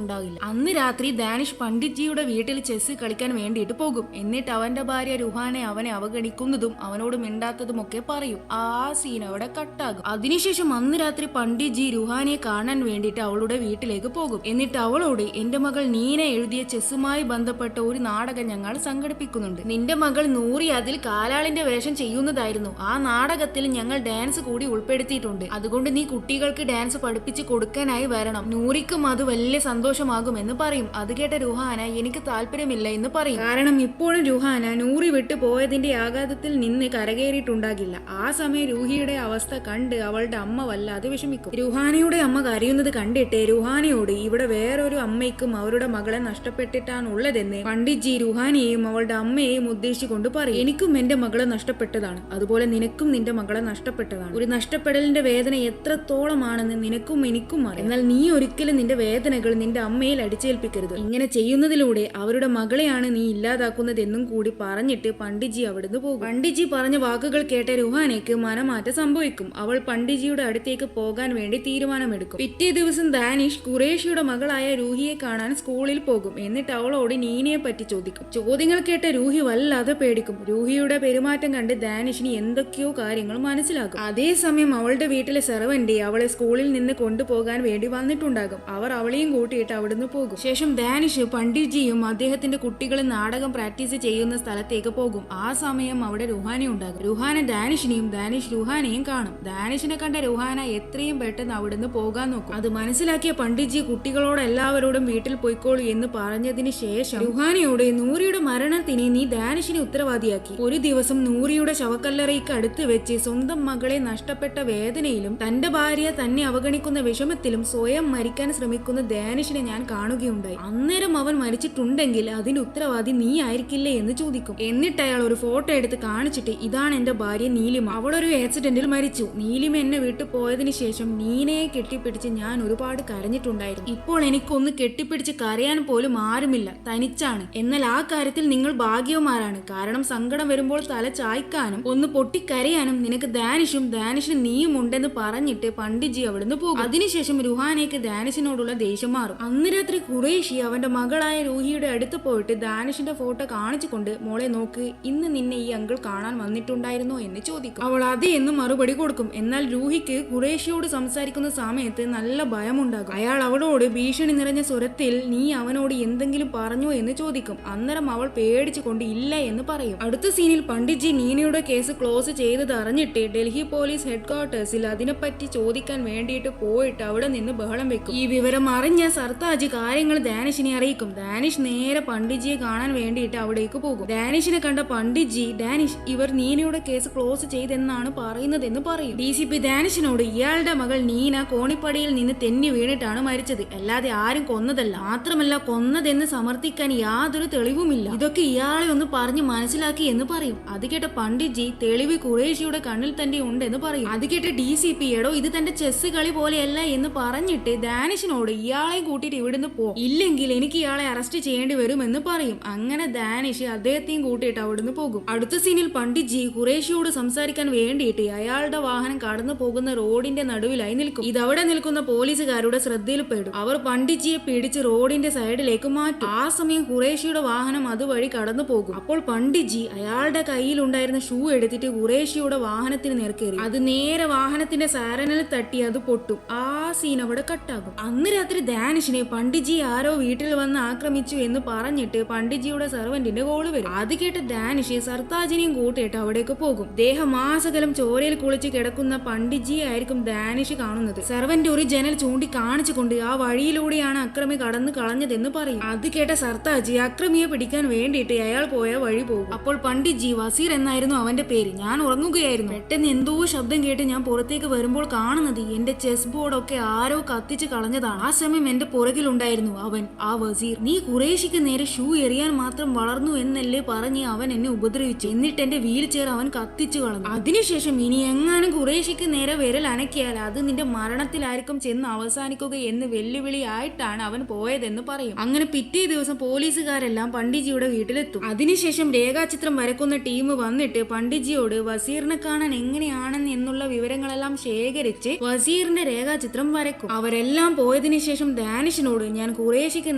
ഉണ്ടാകില്ല. അന്ന് രാത്രി ദാനിഷ് പണ്ഡിറ്റ്ജിയുടെ വീട്ടിൽ ചെസ് കളിക്കാൻ വേണ്ടിയിട്ട് പോകും. എന്നിട്ട് അവന്റെ ഭാര്യ രുഹാനെ അവനെ അവഗണിക്കുന്നതും അവനോട് മിണ്ടാത്തതും ഒക്കെ പറയും. ആ സീൻ അവിടെ കട്ടാകും. അതിനുശേഷം അന്ന് രാത്രി പണ്ഡിറ്റ്ജി രുഹാനിയെ കാണാൻ വേണ്ടിയിട്ട് അവളുടെ വീട്ടിലേക്ക് പോകും. എന്നിട്ട് അവളോട്, എന്റെ മകൾ നീന എഴുതിയ ചെസ്സുമായി ബന്ധപ്പെട്ട ഒരു നാടകം ഞങ്ങൾ സംഘടിപ്പിക്കുന്നുണ്ട്. നിന്റെ മകൾ നൂറി അതിൽ കാലാളിന്റെ വേഷം ചെയ്യുന്നതായിരുന്നു. ആ നാടകത്തിൽ ഞങ്ങൾ ഡാൻസ് കൂടി ഉൾപ്പെടുത്തിയിട്ടുണ്ട്. അതുകൊണ്ട് നീ കുട്ടികൾക്ക് ഡാൻസ് പഠിപ്പിച്ച് കൊടുക്കാനായി വരണം. നൂറിക്കും അത് വലിയ സന്തോഷമാകുമെന്ന് പറയും. അത് കേട്ട രുഹാന എനിക്ക് താല്പര്യമില്ല എന്ന് പറയും. കാരണം ഇപ്പോഴും രുഹാന നൂറി വിട്ടു പോയതിന്റെ ആഘാതത്തിൽ നിന്ന് കരകയറിയിട്ടുണ്ടാകില്ല. ആ സമയം രൂഹിയുടെ അവസ്ഥ കണ്ട് അവളുടെ അമ്മ വല്ലാതെ വിഷമിക്കും. രുഹാനയുടെ അമ്മ കരയുന്നത് കണ്ടിട്ട് രുഹാനയോട് ഇവിടെ വേറൊരു അമ്മയ്ക്കും അവരുടെ മകളെ നഷ്ടപ്പെട്ടിട്ടാണുള്ളതെന്ന് പണ്ഡിറ്റ്ജി രുഹാനിയെയും അവളുടെ അമ്മയെയും ഉദ്ദേശിച്ചുകൊണ്ട് പറയും. എനിക്കും എന്റെ മകളെ നഷ്ടപ്പെട്ടതാണ്, അതുപോലെ നിനക്കും നിന്റെ മകളെ നഷ്ടപ്പെട്ടതാണ്. ഒരു നഷ്ടപ്പെടലിന്റെ വേദന എത്രത്തോളമാണെന്ന് നിനക്കും എനിക്കും അറിയാം. എന്നാൽ നീ ഒരിക്കലും നിന്റെ വേദനകൾ നിന്റെ അമ്മയിൽ അടിച്ചേൽപ്പിക്കരുത്. ഇങ്ങനെ ചെയ്യുന്നതിലൂടെ അവരുടെ മകളെയാണ് നീ ഇല്ലാതാക്കുന്നതെന്നും കൂടി പറഞ്ഞിട്ട് പണ്ഡിറ്റ്ജി അവിടുന്ന് പോകും. പണ്ഡിറ്റ്ജി പറഞ്ഞ വാക്കുകൾ കേട്ട രുഹാനയ്ക്ക് മനമാറ്റം സംഭവിക്കും. അവൾ പണ്ഡിറ്റ്ജിയുടെ അടുത്തേക്ക് പോകാൻ വേണ്ടി തീരുമാനമെടുക്കും. പിറ്റേ ദിവസം ദാനിഷ് ഖുറേഷിയുടെ മകളായ രൂഹിയെ കാണാൻ സ്കൂളിൽ പോകും. എന്നിട്ട് അവളോട് നീനയെ പറ്റി ചോദിക്കും. ചോദ്യങ്ങൾ കേട്ട രൂഹി വല്ലാതെ പേടിക്കും. രൂഹിയുടെ പെരുമാറ്റം കണ്ട് ദാനിഷിന് എന്തൊക്കെയോ കാര്യങ്ങൾ മനസ്സിലാകും. അതേസമയം അവളുടെ വീട്ടിലെ സെർവന്റ് അവളെ സ്കൂളിൽ നിന്ന് കൊണ്ടുപോകാൻ വേണ്ടി വന്നിട്ടുണ്ടാകും. അവർ അവളെയും കൂട്ടിയിട്ട് അവിടുന്ന് പോകും. ശേഷം ദാനിഷ് പണ്ഡിറ്റ്ജിയും അദ്ദേഹത്തിന്റെ കുട്ടികളും നാടകം പ്രാക്ടീസ് ചെയ്യുന്ന സ്ഥലത്തേക്ക് പോകും. ആ സമയം അവിടെ രുഹാന ഉണ്ടാകും. രുഹാന ദാനിഷിനെയും ദാനിഷ് രുഹാനയും കാണും. ദാനിഷിനെ കണ്ട രുഹാന എത്രയും പെട്ടെന്ന് അവിടുന്ന് പോകാൻ നോക്കും. അത് മനസ്സിലാക്കിയ പണ്ഡിറ്റ്ജി കുട്ടികളോട് എല്ലാവരോടും വീട്ടിൽ പോയിക്കോളൂ എന്ന് പറഞ്ഞതിന് ശേഷം രുഹാനയോട് നൂറിയുടെ മരണത്തിന് നീ ദാനിഷിനെ ഉത്തരവാദിയാക്കി. ഒരു ദിവസം നൂറിയുടെ ശവക്കല്ലറയ്ക്ക് അടുത്ത് വെച്ച് സ്വന്തം മകളെ നഷ്ടപ്പെട്ട വേദനയിലും തന്റെ ഭാര്യ തന്നെ അവഗണിക്കുന്ന വിഷമത്തിലും സ്വയം മരിക്കാൻ ശ്രമിക്കുന്ന ദാനിഷിനെ ഞാൻ കാണുകയുണ്ടായി. അന്നേരം അവൻ മരിച്ചിട്ടുണ്ടെങ്കിൽ അതിന്റെ ഉത്തരവാദി നീ ആയിരിക്കില്ലേ എന്ന് ചോദിക്കും. എന്നിട്ട് അയാൾ ഒരു ഫോട്ടോ എടുത്ത് കാണിച്ചിട്ട്, ഇതാണ് എന്റെ ഭാര്യ നീലിമ, അവളൊരു ആക്സിഡന്റിൽ മരിച്ചു. നീലിമ എന്നെ വിട്ടു പോയതിനു ശേഷം നീനയെ കെട്ടിപ്പിടിച്ച് ഞാൻ ഒരുപാട് കരഞ്ഞിട്ടുണ്ടായിരുന്നു. ഇപ്പോൾ എനിക്കൊന്ന് കെട്ടിപ്പിടിച്ച് കരയാൻ പോലും ആരുമില്ല, തനിച്ചാണ്. എന്നാൽ ആ കാര്യത്തിൽ നിങ്ങൾ ഭാഗ്യവന്മാരാണ്. കാരണം സങ്കടം വരുമ്പോൾ തല ചായ്ക്കാനും ഒന്ന് പൊട്ടിക്കരയാനും നിനക്ക് ദാനിഷിന് നീയും ഉണ്ടെന്ന് പറഞ്ഞിട്ട് പണ്ഡിറ്റ്ജി അവിടുന്ന് പോകും. അതിനുശേഷം രുഹാനയ്ക്ക് ദാനിഷിനോടുള്ള ദേഷ്യം മാറും. അന്ന് രാത്രി ഖുറേഷി അവന്റെ മകളായ രൂഹിയുടെ അടുത്ത് പോയിട്ട് ദാനിഷിന്റെ ഫോട്ടോ കാണിച്ചുകൊണ്ട്, മോളെ നോക്ക്, ഇന്ന് നിന്നെ ഈ അങ്കിൾ കാണാൻ വന്നിട്ടുണ്ടായിരുന്നോ എന്ന് ചോദിക്കും. അവൾ അതെ എന്ന് മറുപടി കൊടുക്കും. എന്നാൽ രൂഹിക്ക് ഖുറേഷിയോട് സംസാരിക്കുന്ന സമയത്ത് നല്ല ഭയമുണ്ടാകും. അയാൾ അവളോട് ഭീഷണി നിറഞ്ഞ സ്വരത്തിൽ നീ അവനോട് എന്തെങ്കിലും പറഞ്ഞോ എന്ന് ചോദിക്കും. അന്നേരം അവൾ പേടിച്ചുകൊണ്ട് ഇല്ല എന്ന് പറയും. അടുത്ത സീനിൽ പണ്ഡിറ്റ്ജി നീനയുടെ കേസ് ക്ലോസ് ചെയ്തത് അറിഞ്ഞിട്ട് ഡൽഹി പോലീസ് ഹെഡ്ക്വാർട്ടേഴ്സിൽ അതിനെപ്പറ്റി ചോദിക്കാൻ വേണ്ടിയിട്ട് പോയിട്ട് അവിടെ നിന്ന് ബഹളം വെക്കും. ഈ വിവരം അറിഞ്ഞ സർത്താജ് കാര്യങ്ങൾ ദാനിഷിനെ അറിയിക്കും. ദാനിഷ് നേരെ പണ്ഡിറ്റ്ജിയെ കാണാൻ വേണ്ടിയിട്ട് അവിടേക്ക് പോകും. ദാനിഷിനെ കണ്ട പണ്ഡിറ്റ്ജി, ദാനിഷ്, ഇവർ നീനയുടെ കേസ് ക്ലോസ് ചെയ്തെന്നാണ് പറയുന്നതെന്ന് പറയും. DCP ദാനിഷിനോട്, ഇയാളുടെ മകൾ നീന കോണിപ്പടിയിൽ നിന്ന് തെന്നി വീണിട്ടാണ് മരിച്ചത്, അല്ലാതെ ആരും കൊന്നതല്ല. മാത്രമല്ല കൊന്നതെന്ന് സമർത്ഥിക്കാൻ യാതൊരു തെളിവുമില്ല. ഇതൊക്കെ ഇയാളെ ഒന്ന് പറഞ്ഞ് മനസ്സിലാക്കി എന്ന് പറയും. അത് കേട്ട പണ്ഡിറ്റ്ജി, തെളിവ് ഖുറേഷിയുടെ കണ്ണിൽ തന്നെ ഉണ്ടെന്ന് പറയും. അത് കേട്ട് DCP, എടോ ഇത് തന്റെ ചെസ് കളി പോലെയല്ല എന്ന് പറഞ്ഞിട്ട് ദാനിഷിനോട്, ഇയാളെ കൂട്ടിയിട്ട് ഇവിടുന്ന് പോ, ഇല്ലെങ്കിൽ എനിക്ക് ഇയാളെ അറസ്റ്റ് ചെയ്യേണ്ടി വരുമെന്ന് പറയും. അങ്ങനെ ദാനിഷ് അദ്ദേഹത്തെയും കൂട്ടിയിട്ട് അവിടുന്ന് പോകും. അടുത്ത സീനിൽ പണ്ഡിറ്റ്ജി ഖുറേഷിയോട് സംസാരിക്കാൻ വേണ്ടിയിട്ട് അയാളുടെ വാഹനം കടന്നു പോകുന്ന റോഡിന്റെ നടുവിലായി നിൽക്കും. ഇതവിടെ നിൽക്കുന്ന പോലീസുകാരുടെ ശ്രദ്ധയിൽപ്പെടും. അവർ പണ്ഡിറ്റ്ജിയെ പിടിച്ച് റോഡിന്റെ സൈഡിലേക്ക് മാറ്റും. ആ സമയം ഖുറേഷിയുടെ വാഹനം അതുവഴി കടന്നു പോകും. അപ്പോൾ പണ്ഡിറ്റ്ജി അയാളുടെ കയ്യിലുണ്ടായിരുന്ന ഷൂ എടുത്തിട്ട് ഖുറേഷിയുടെ വാഹനത്തിന് നേർക്കേറി. അത് നേരെ വാഹനത്തിന്റെ സാരനിൽ തട്ടി അത് പൊട്ടും. ആ സീൻ അവിടെ കട്ടാകും. അന്ന് രാത്രി ഡാനിഷിനെ പണ്ഡിറ്റ്ജി ആരോ വീട്ടിൽ വന്ന് ആക്രമിച്ചു എന്ന് പറഞ്ഞിട്ട് പണ്ഡിറ്റ്ജിയുടെ സെർവന്റിന്റെ കോള് വരും. അത് കേട്ട ഡാനിഷ് സർത്താജിനെയും കൂട്ടിയിട്ട് അവിടേക്ക് പോകും. ദേഹമാസകലം ചോരയിൽ കുളിച്ച് കിടക്കുന്ന പണ്ഡിറ്റ്ജിയെ ആയിരിക്കും ഡാനിഷ് കാണുന്നത്. സെർവന്റ് ഒരു ജനൽ ചൂണ്ടി കാണിച്ചുകൊണ്ട് ആ വഴിയിലൂടെയാണ് അക്രമി കടന്നു കളഞ്ഞതെന്ന് പറയും. അത് കേട്ട സർത്താജി അക്രമിയെ പിടിക്കാൻ വേണ്ടിയിട്ട് അയാൾ പോയ വഴി പോകും. അപ്പോൾ പണ്ഡിറ്റ്ജി, വസീർ എന്നായിരുന്നു അവന്റെ പേര്, ഞാൻ ഉറങ്ങുകയായിരുന്നു. പെട്ടെന്ന് എന്തോ ശബ്ദം കേട്ട് ഞാൻ പുറത്തേക്ക് വരുമ്പോൾ കാണുന്നത് എന്റെ ചെസ് ബോർഡൊക്കെ ആരോ കത്തിച്ച് കളഞ്ഞതാണ്. ആ സമയം എന്റെ പുറകിലുണ്ടായിരുന്നു അവൻ, ആ വസീർ. നീ ഖുറേഷിക്ക് നേരെ ഷൂ എറിയാൻ മാത്രം വളർന്നു എന്നല്ലേ പറഞ്ഞ് അവൻ എന്നെ ഉപദ്രവിച്ചു. എന്നിട്ട് എന്റെ വീൽ ചെയർ അവൻ കത്തിച്ചു കളഞ്ഞു. അതിനുശേഷം ഇനി എങ്ങാനും ഖുറേഷിക്ക് നേരെ വിരൽ അനക്കിയാൽ അത് നിന്റെ മരണത്തിലായിരിക്കും ചെന്ന് അവസാനിക്കുക എന്ന് വെല്ലുവിളി ആയിട്ടാണ് അവൻ പോയതെന്ന് പറയും. അങ്ങനെ പിറ്റേ ദിവസം പോലീസുകാരെല്ലാം പണ്ഡിറ്ജിയുടെ വീട്ടിലെത്തും. അതിനുശേഷം രേഖാചിത്രം വരക്കുന്ന ടീം വന്നിട്ട് പണ്ഡിറ്ജിയോട് വസീറിനെ കാണാൻ എങ്ങനെയാണെന്ന് എന്നുള്ള വിവരങ്ങളെല്ലാം ശേഖരിച്ച് വസീറിന്റെ രേഖാചിത്രം വരക്കും. അവരെല്ലാം പോയതിനു ശേഷം ഡാനിഷിനോട്, ഞാൻ ഖുറേഷിക്ക്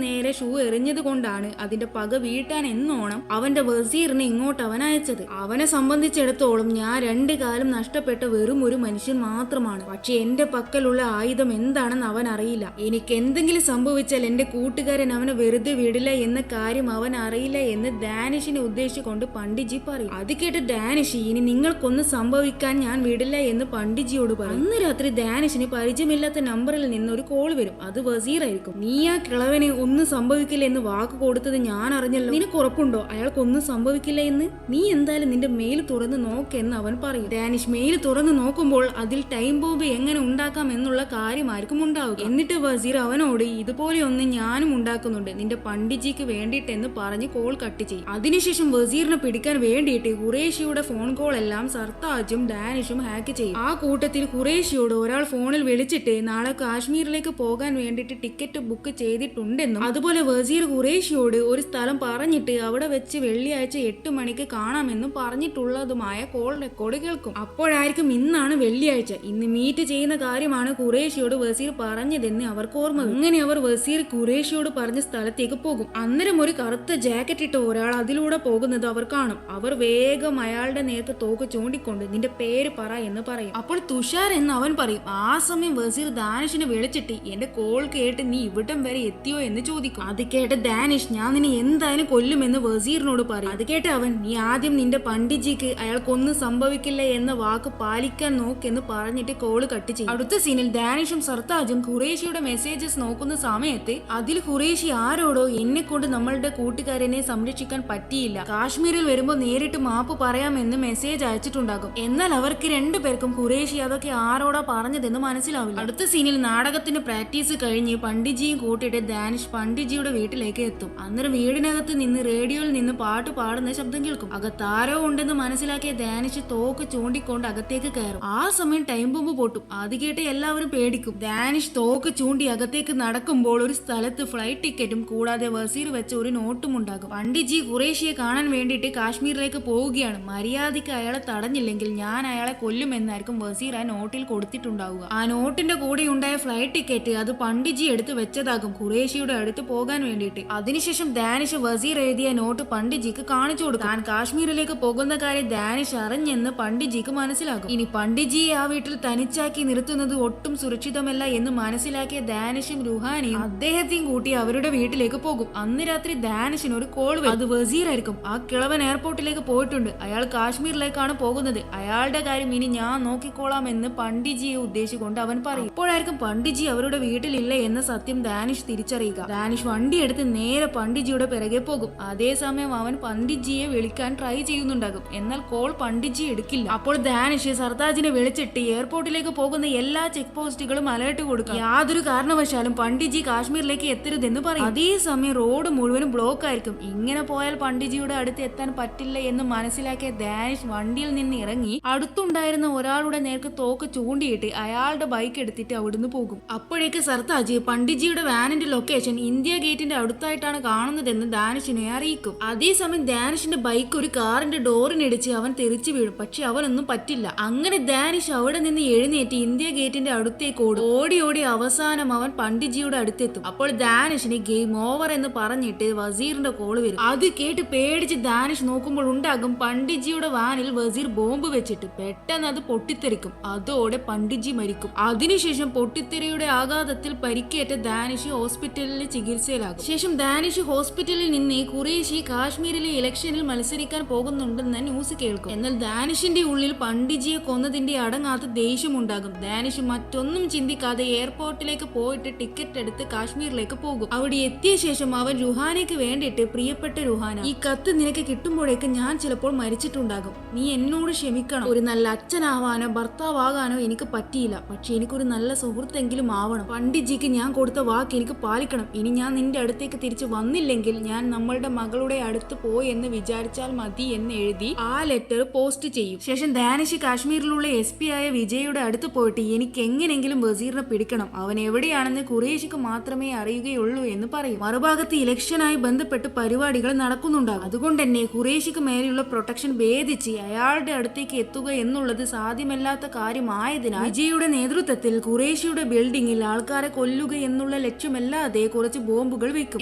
നേരെ ഷൂ എറിഞ്ഞത് കൊണ്ടാണ് അതിന്റെ പക വീട്ടാൻ എന്നോണം അവന്റെ വസീറിനെ ഇങ്ങോട്ട് അവൻ അയച്ചത്. അവനെ സംബന്ധിച്ചിടത്തോളം ഞാൻ 2 കാലം നഷ്ടപ്പെട്ട വെറും ഒരു മനുഷ്യൻ മാത്രമാണ്. പക്ഷെ എന്റെ പക്കലുള്ള ആയുധം എന്താണെന്ന് അവൻ അറിയില്ല. എനിക്ക് എന്തെങ്കിലും സംഭവിച്ചാൽ എന്റെ കൂട്ടുകാരൻ അവനെ വെറുതെ വിടില്ല എന്ന കാര്യം അവൻ അറിയില്ല എന്ന് ഡാനിഷിനെ ഉദ്ദേശിച്ചുകൊണ്ട് പണ്ഡിറ്റ്ജി പറയും. അത് കേട്ട് ഡാനിഷ്, ഇനി നിങ്ങൾക്കൊന്നും സംഭവിക്കാൻ ഞാൻ വിടില്ല എന്ന് പണ്ഡിറ്റ്ജിയോട് പറയും. അന്ന് രാത്രി ഡാനിഷിന് പരിചയമില്ലാത്ത നമ്പറിൽ നിന്ന് ഒരു കോൾ വരും. അത് വസീർ ആയിരിക്കും. നീ ആ കിളവനെ ഒന്നും സംഭവിക്കില്ല എന്ന് വാക്ക് കൊടുത്തത് ഞാൻ അറിഞ്ഞല്ലോ. നിനക്ക് ഉറപ്പുണ്ടോ അയാൾക്കൊന്നും സംഭവിക്കില്ല എന്ന്? നീ എന്തായാലും നിന്റെ മെയിൽ തുറന്ന് നോക്കെന്ന് അവൻ പറയും. ഡാനിഷ് മെയിൽ തുറന്ന് നോക്കുമ്പോൾ അതിൽ ടൈം ബോംബ് എങ്ങനെ ഉണ്ടാക്കാം എന്നുള്ള കാര്യമായിരിക്കും ഉണ്ടാവുക. എന്നിട്ട് വസീർ അവനോട്, ഇതുപോലെ ഒന്ന് ഞാനും ഉണ്ടാക്കുന്നുണ്ട് നിന്റെ പണ്ഡിറ്റ്ജിക്ക് വേണ്ടിയിട്ടെന്ന് പറഞ്ഞ് കോൾ കട്ട് ചെയ്യും. അതിനുശേഷം വസീറിനെ പിടിക്കാൻ വേണ്ടിയിട്ട് ഖുറേഷിയുടെ ഫോൺ കോൾ എല്ലാം സർത്താജും ഡാനിഷും ഹാക്ക് ചെയ്യും. ആ കൂട്ടത്തിൽ ഖുറേഷിയോട് ഒരാൾ ഫോണിൽ വിളിച്ചിട്ട് നാളെ കാശ്മീരിലേക്ക് പോകാൻ വേണ്ടിയിട്ട് ടിക്കറ്റ് ബുക്ക് ചെയ്തിട്ടുണ്ടെന്നും അതുപോലെ വസീർ ഖുറേഷിയോട് ഒരു സ്ഥലം പറഞ്ഞിട്ട് അവിടെ വെച്ച് വെള്ളിയാഴ്ച 8 മണിക്ക് കാണാമെന്നും പറഞ്ഞിട്ടുള്ളതുമായ കോൾ റെക്കോർഡ് കേൾക്കും. അപ്പോഴായിരിക്കും ഇന്നാണ് വെള്ളിയാഴ്ച, ഇന്ന് മീറ്റ് ചെയ്യുന്ന കാര്യമാണ് ഖുറേഷിയോട് വസീർ പറഞ്ഞതെന്ന് അവർക്ക് ഓർമ്മ. അങ്ങനെ അവർ വസീർ ഖുറേഷിയോട് പറഞ്ഞ സ്ഥലത്തേക്ക് പോകും. അന്നേരം ഒരു കറുത്ത ജാക്കറ്റ് ഇട്ട ഒരാൾ അതിലൂടെ പോകുന്നത് അവർ കാണും. അവർ വേഗം അയാളുടെ നേർക്ക് തോക്ക് ചൂണ്ടിക്കൊണ്ട്, നിന്റെ പേര് പറ എന്ന് പറയും. അപ്പോൾ തുഷാർ എന്ന് അവൻ പറയും. ആ സമയം വസീർ ഡാനിഷിനെ വിളിച്ചിട്ട്, എന്റെ കോൾ കേട്ട് നീ ഇവിടം വരെ എത്തിയോ എന്ന് ചോദിക്കും. അത് കേട്ട് ഡാനിഷ്, ഞാൻ നിന്നെ എന്തായാലും കൊല്ലുമെന്ന് വസീറിനോട് പറയും. അത് കേട്ട് അവൻ, നീ ആദ്യം നിന്റെ പണ്ഡിറ്ജിക്ക് അയാൾക്കൊന്നും സംഭവിക്കില്ല എന്ന വാക്ക് പാലിക്കാൻ നോക്കെന്ന് പറഞ്ഞിട്ട് കോള് കട്ട് ചെയ്യും. അടുത്ത സീനിൽ ഡാനിഷും സർത്താജും ഖുറേഷിയുടെ മെസ്സേജസ് നോക്കുന്ന സമയത്ത് അതിൽ ഖുറേഷി ആരോടോ, എന്നെ കൊണ്ട് നമ്മളുടെ കൂട്ടുകാരനെ സംരക്ഷിക്കാൻ പറ്റിയില്ല, കാശ്മീരിൽ വരുമ്പോൾ നേരിട്ട് മാപ്പ് പറയാമെന്ന് മെസ്സേജ് അയച്ചിട്ടുണ്ടാകും. എന്നാൽ അവർക്ക് 2 പേർക്കും ഖുറേഷി അതൊക്കെ ആരോടാ പറഞ്ഞതെന്ന് മനസ്സിലാവില്ല. അടുത്ത സീനിൽ നാടകത്തിന്റെ പ്രാക്ടീസ് കഴിഞ്ഞ് പണ്ഡിറ്ജിയും കൂട്ടിയിട്ട് ഡാനിഷ് പണ്ഡിറ്ജിയുടെ വീട്ടിലേക്ക് എത്തും. അന്നേരം വീടിനകത്ത് നിന്ന് റേഡിയോയിൽ നിന്ന് പാട്ട് പാടുന്ന ശബ്ദം കേൾക്കും. അകത്താരോ ഉണ്ടെന്ന് മനസ്സിലാക്കിയ ഡാനിഷ് തോക്ക് ചൂണ്ടിക്കൊണ്ട് അകത്തേക്ക് കയറും. ആ സമയം ടൈം ബോംബ് പൊട്ടും. അത് കേട്ട് എല്ലാവരും പേടിക്കും. ഡാനിഷ് തോക്ക് ചൂണ്ടി അകത്തേക്ക് നടക്കുമ്പോൾ ഒരു സ്ഥലത്ത് ഫ്ലൈറ്റ് ടിക്കറ്റും കൂടാതെ വസീർ വെച്ച ഒരു നോട്ടും ഉണ്ടാകും. പണ്ഡിറ്റ്ജി ഖുറേഷിയെ കാണാൻ വേണ്ടിയിട്ട് കാശ്മീരിലേക്ക് പോവുകയാണ്, മര്യാദയ്ക്ക് അയാളെ തടഞ്ഞില്ലെങ്കിൽ ഞാൻ അയാളെ കൊല്ലുമെന്നായിരിക്കും വസീർ ആ നോട്ടിൽ കൊടുത്തിട്ടുണ്ടാവുക. ആ നോട്ടിന്റെ കൂടെ ഉണ്ടായ ഫ്ലൈറ്റ് ടിക്കറ്റ് അത് പണ്ഡിറ്റ്ജി എടുത്ത് വെച്ചതാകും ഖുറേഷിയുടെ അടുത്ത് പോകാൻ വേണ്ടിയിട്ട്. അതിനുശേഷം ഡാനിഷ് വസീർ എഴുതിയ നോട്ട് പണ്ഡിറ്റ്ജിക്ക് കാണിച്ചു കൊടുക്കും. താൻ കാശ്മീരിലേക്ക് പോകുന്ന കാര്യം ഡാനിഷ് അറിഞ്ഞെന്ന് പണ്ഡിറ്റ്ജിക്ക് മനസ്സിലാകും. ഇനി പണ്ഡിറ്റ്ജിയെ ആ വീട്ടിൽ തനിച്ചാക്കി നിർത്തുന്നത് ഒട്ടും സുരക്ഷിതമല്ല എന്ന് മനസ്സിലാക്കിയ ഡാനിഷും റുഹാനിയും അദ്ദേഹത്തെയും കൂട്ടി അവരുടെ വീട്ടിലേക്ക് പോകും. അന്ന് രാത്രി ഡാനിഷിന് ഒരു കോൾ വരും. അത് വസീർ ആയിരിക്കും. ആ കിളവൻ എയർപോർട്ടിലേക്ക് പോയിട്ടുണ്ട്, അയാൾ കാശ്മീരിലേക്കാണ് പോകുന്നത്, അയാളുടെ കാര്യം ഇനി ഞാൻ നോക്കിക്കോളാം എന്ന് പണ്ഡിറ്ജിയെ ഉദ്ദേശിച്ചുകൊണ്ട് അവൻ പറയും. അപ്പോഴായിരിക്കും പണ്ഡിറ്റ്ജി അവരുടെ വീട്ടിലില്ല എന്ന സത്യം ഡാനിഷ് തിരിച്ചറിയുക. ഡാനിഷ് വണ്ടി എടുത്ത് നേരെ പണ്ഡിറ്റ്ജിയുടെ പിറകെ പോകും. അതേസമയം അവൻ പണ്ഡിറ്റ്ജിയെ വിളിക്കാൻ ട്രൈ ചെയ്യുന്നുണ്ടാകും. എന്നാൽ കോൾ പണ്ഡിറ്റ്ജി എടുക്കില്ല. അപ്പോൾ ഡാനിഷ് സർതാജിനെ വിളിച്ചിട്ട് എയർപോർട്ടിലേക്ക് പോകുന്ന എല്ലാ ചെക്ക് പോസ്റ്റുകളും അലേർട്ട് കൊടുക്കും. യാതൊരു കാരണവശാലും പണ്ഡിറ്റ്ജി കാശ്മീരിലേക്ക് എത്തരുതെന്ന് പറയും. അതേസമയം റോഡ് മുഴുവനും ബ്ലോക്ക് ആയിരിക്കും. ഇങ്ങനെ പോയാൽ പണ്ഡിറ്റ്ജിയുടെ അടുത്ത് എത്താൻ പറ്റില്ല എന്ന് മനസ്സിലാക്കിയ ഡാനിഷ് വണ്ടിയിൽ നിന്ന് ഇറങ്ങി അടുത്തുണ്ടായിരുന്ന ഒരാളുടെ നേർക്ക് തോക്ക് ചൂണ്ടിയിട്ട് അയാളുടെ ബൈക്ക് എടുത്തിട്ട് അവിടുന്ന് പോകും. അപ്പോഴേക്ക് സർതാജ് പണ്ഡിറ്റ്ജിയുടെ വാനിന്റെ ലൊക്കേഷൻ ഇന്ത്യ ഗേറ്റിന്റെ അടുത്തായിട്ടാണ് കാണുന്നതെന്ന് ഡാനിഷിനെ അറിയിക്കും. അതേസമയം ഡാനിഷിന്റെ ബൈക്ക് ഒരു കാറിന്റെ ഡോറിനിടിച്ച് അവൻ തെറിച്ചു വീഴും. പക്ഷെ അവനൊന്നും പറ്റില്ല. അങ്ങനെ ഡാനിഷ് അവിടെ നിന്ന് എഴുന്നേറ്റ് ഇന്ത്യ ഗേറ്റിന്റെ അടുത്തേക്ക് ഓടി അവസാനം അവൻ പണ്ഡിറ്റ്ജിയുടെ അടുത്തെത്തും. അപ്പോൾ ഡാനിഷിന് ഗെയിം ഓവർ എന്ന് പറഞ്ഞിട്ട് വസീറിന്റെ കോള് വരും. അത് കേട്ട് പേടിച്ച് ഡാനിഷ് നോക്കുമ്പോൾ ഉണ്ടാകും പണ്ഡിറ്റ്ജിയുടെ വാനിൽ വസീർ ബോംബ് വെച്ചിട്ട് പെട്ടെന്ന് അത് പൊട്ടിത്തെറിക്കും. അതോടെ പണ്ഡിറ്റ്ജി മരിക്കും. അതിനുശേഷം ശേഷം പൊട്ടിത്തെറിയുടെ ആഘാതത്തിൽ പരിക്കേറ്റ ദാനിഷ് ഹോസ്പിറ്റലിൽ ചികിത്സയിലാകും. ശേഷം ദാനിഷ് ഹോസ്പിറ്റലിൽ നിന്ന് ഖുറേഷി കാശ്മീരിലെ ഇലക്ഷനിൽ മത്സരിക്കാൻ പോകുന്നുണ്ടെന്ന ന്യൂസ് കേൾക്കും. എന്നാൽ ദാനിഷിന്റെ ഉള്ളിൽ പണ്ഡിറ്റ്ജിയെ കൊന്നതിന്റെ അടങ്ങാത്ത ദേഷ്യമുണ്ടാകും. ദാനിഷ് മറ്റൊന്നും ചിന്തിക്കാതെ എയർപോർട്ടിലേക്ക് പോയിട്ട് ടിക്കറ്റ് എടുത്ത് കാശ്മീരിലേക്ക് പോകും. അവിടെ എത്തിയ ശേഷം അവൻ റുഹാനയ്ക്ക് വേണ്ടിയിട്ട്, പ്രിയപ്പെട്ട റുഹാന, ഈ കത്ത് നിനക്ക് കിട്ടുമ്പോഴേക്ക് ഞാൻ ചിലപ്പോൾ മരിച്ചിട്ടുണ്ടാകും. നീ എന്നോട് ക്ഷമിക്കണം. ഒരു നല്ല അച്ഛനാവാനോ ഭർത്താവാകാനോ എനിക്ക് പറ്റിയില്ല. പക്ഷെ എനിക്കൊരു നല്ല സുഹൃത്തെങ്കിലും ആവണം. പണ്ഡിറ്റ്ജിക്ക് ഞാൻ കൊടുത്ത വാക്ക് എനിക്ക് പാലിക്കണം. ഇനി ഞാൻ നിന്റെ അടുത്തേക്ക് തിരിച്ചു വന്നില്ലെങ്കിൽ ഞാൻ നമ്മളുടെ മകളുടെ അടുത്ത് പോയി എന്ന് വിചാരിച്ചാൽ മതി എന്ന് എഴുതി ആ ലെറ്റർ പോസ്റ്റ് ചെയ്യും. ശേഷം ദാനിഷ് കാശ്മീരിലുള്ള SP ആയ വിജയുടെ അടുത്ത് പോയിട്ട് എനിക്ക് എങ്ങനെങ്കിലും വസീറിനെ പിടിക്കണം. അവൻ എവിടെയാണെന്ന് ഖുറേഷിക്ക് മാത്രമേ അറിയുകയുള്ളൂ എന്ന് പറയും. മറുഭാഗത്ത് ഇലക്ഷനായി ബന്ധപ്പെട്ട് പരിപാടികൾ നടക്കുന്നുണ്ടാകും. അതുകൊണ്ട് തന്നെ ഖുറേഷിക്ക് മേലെയുള്ള പ്രൊട്ടക്ഷൻ ഭേദിച്ച് അയാളുടെ അടുത്തേക്ക് എത്തുക എന്നുള്ളത് സാധ്യമല്ലാത്ത കാര്യമായതിനാൽ വിജയുടെ നേതൃത്വത്തിൽ ഖുറേഷിയുടെ ബിൽഡിംഗിൽ ആൾക്കാരെ കൊല്ലുക എന്നുള്ള ലക്ഷ്യമല്ലാതെ കുറച്ച് ബോംബുകൾ വെക്കും.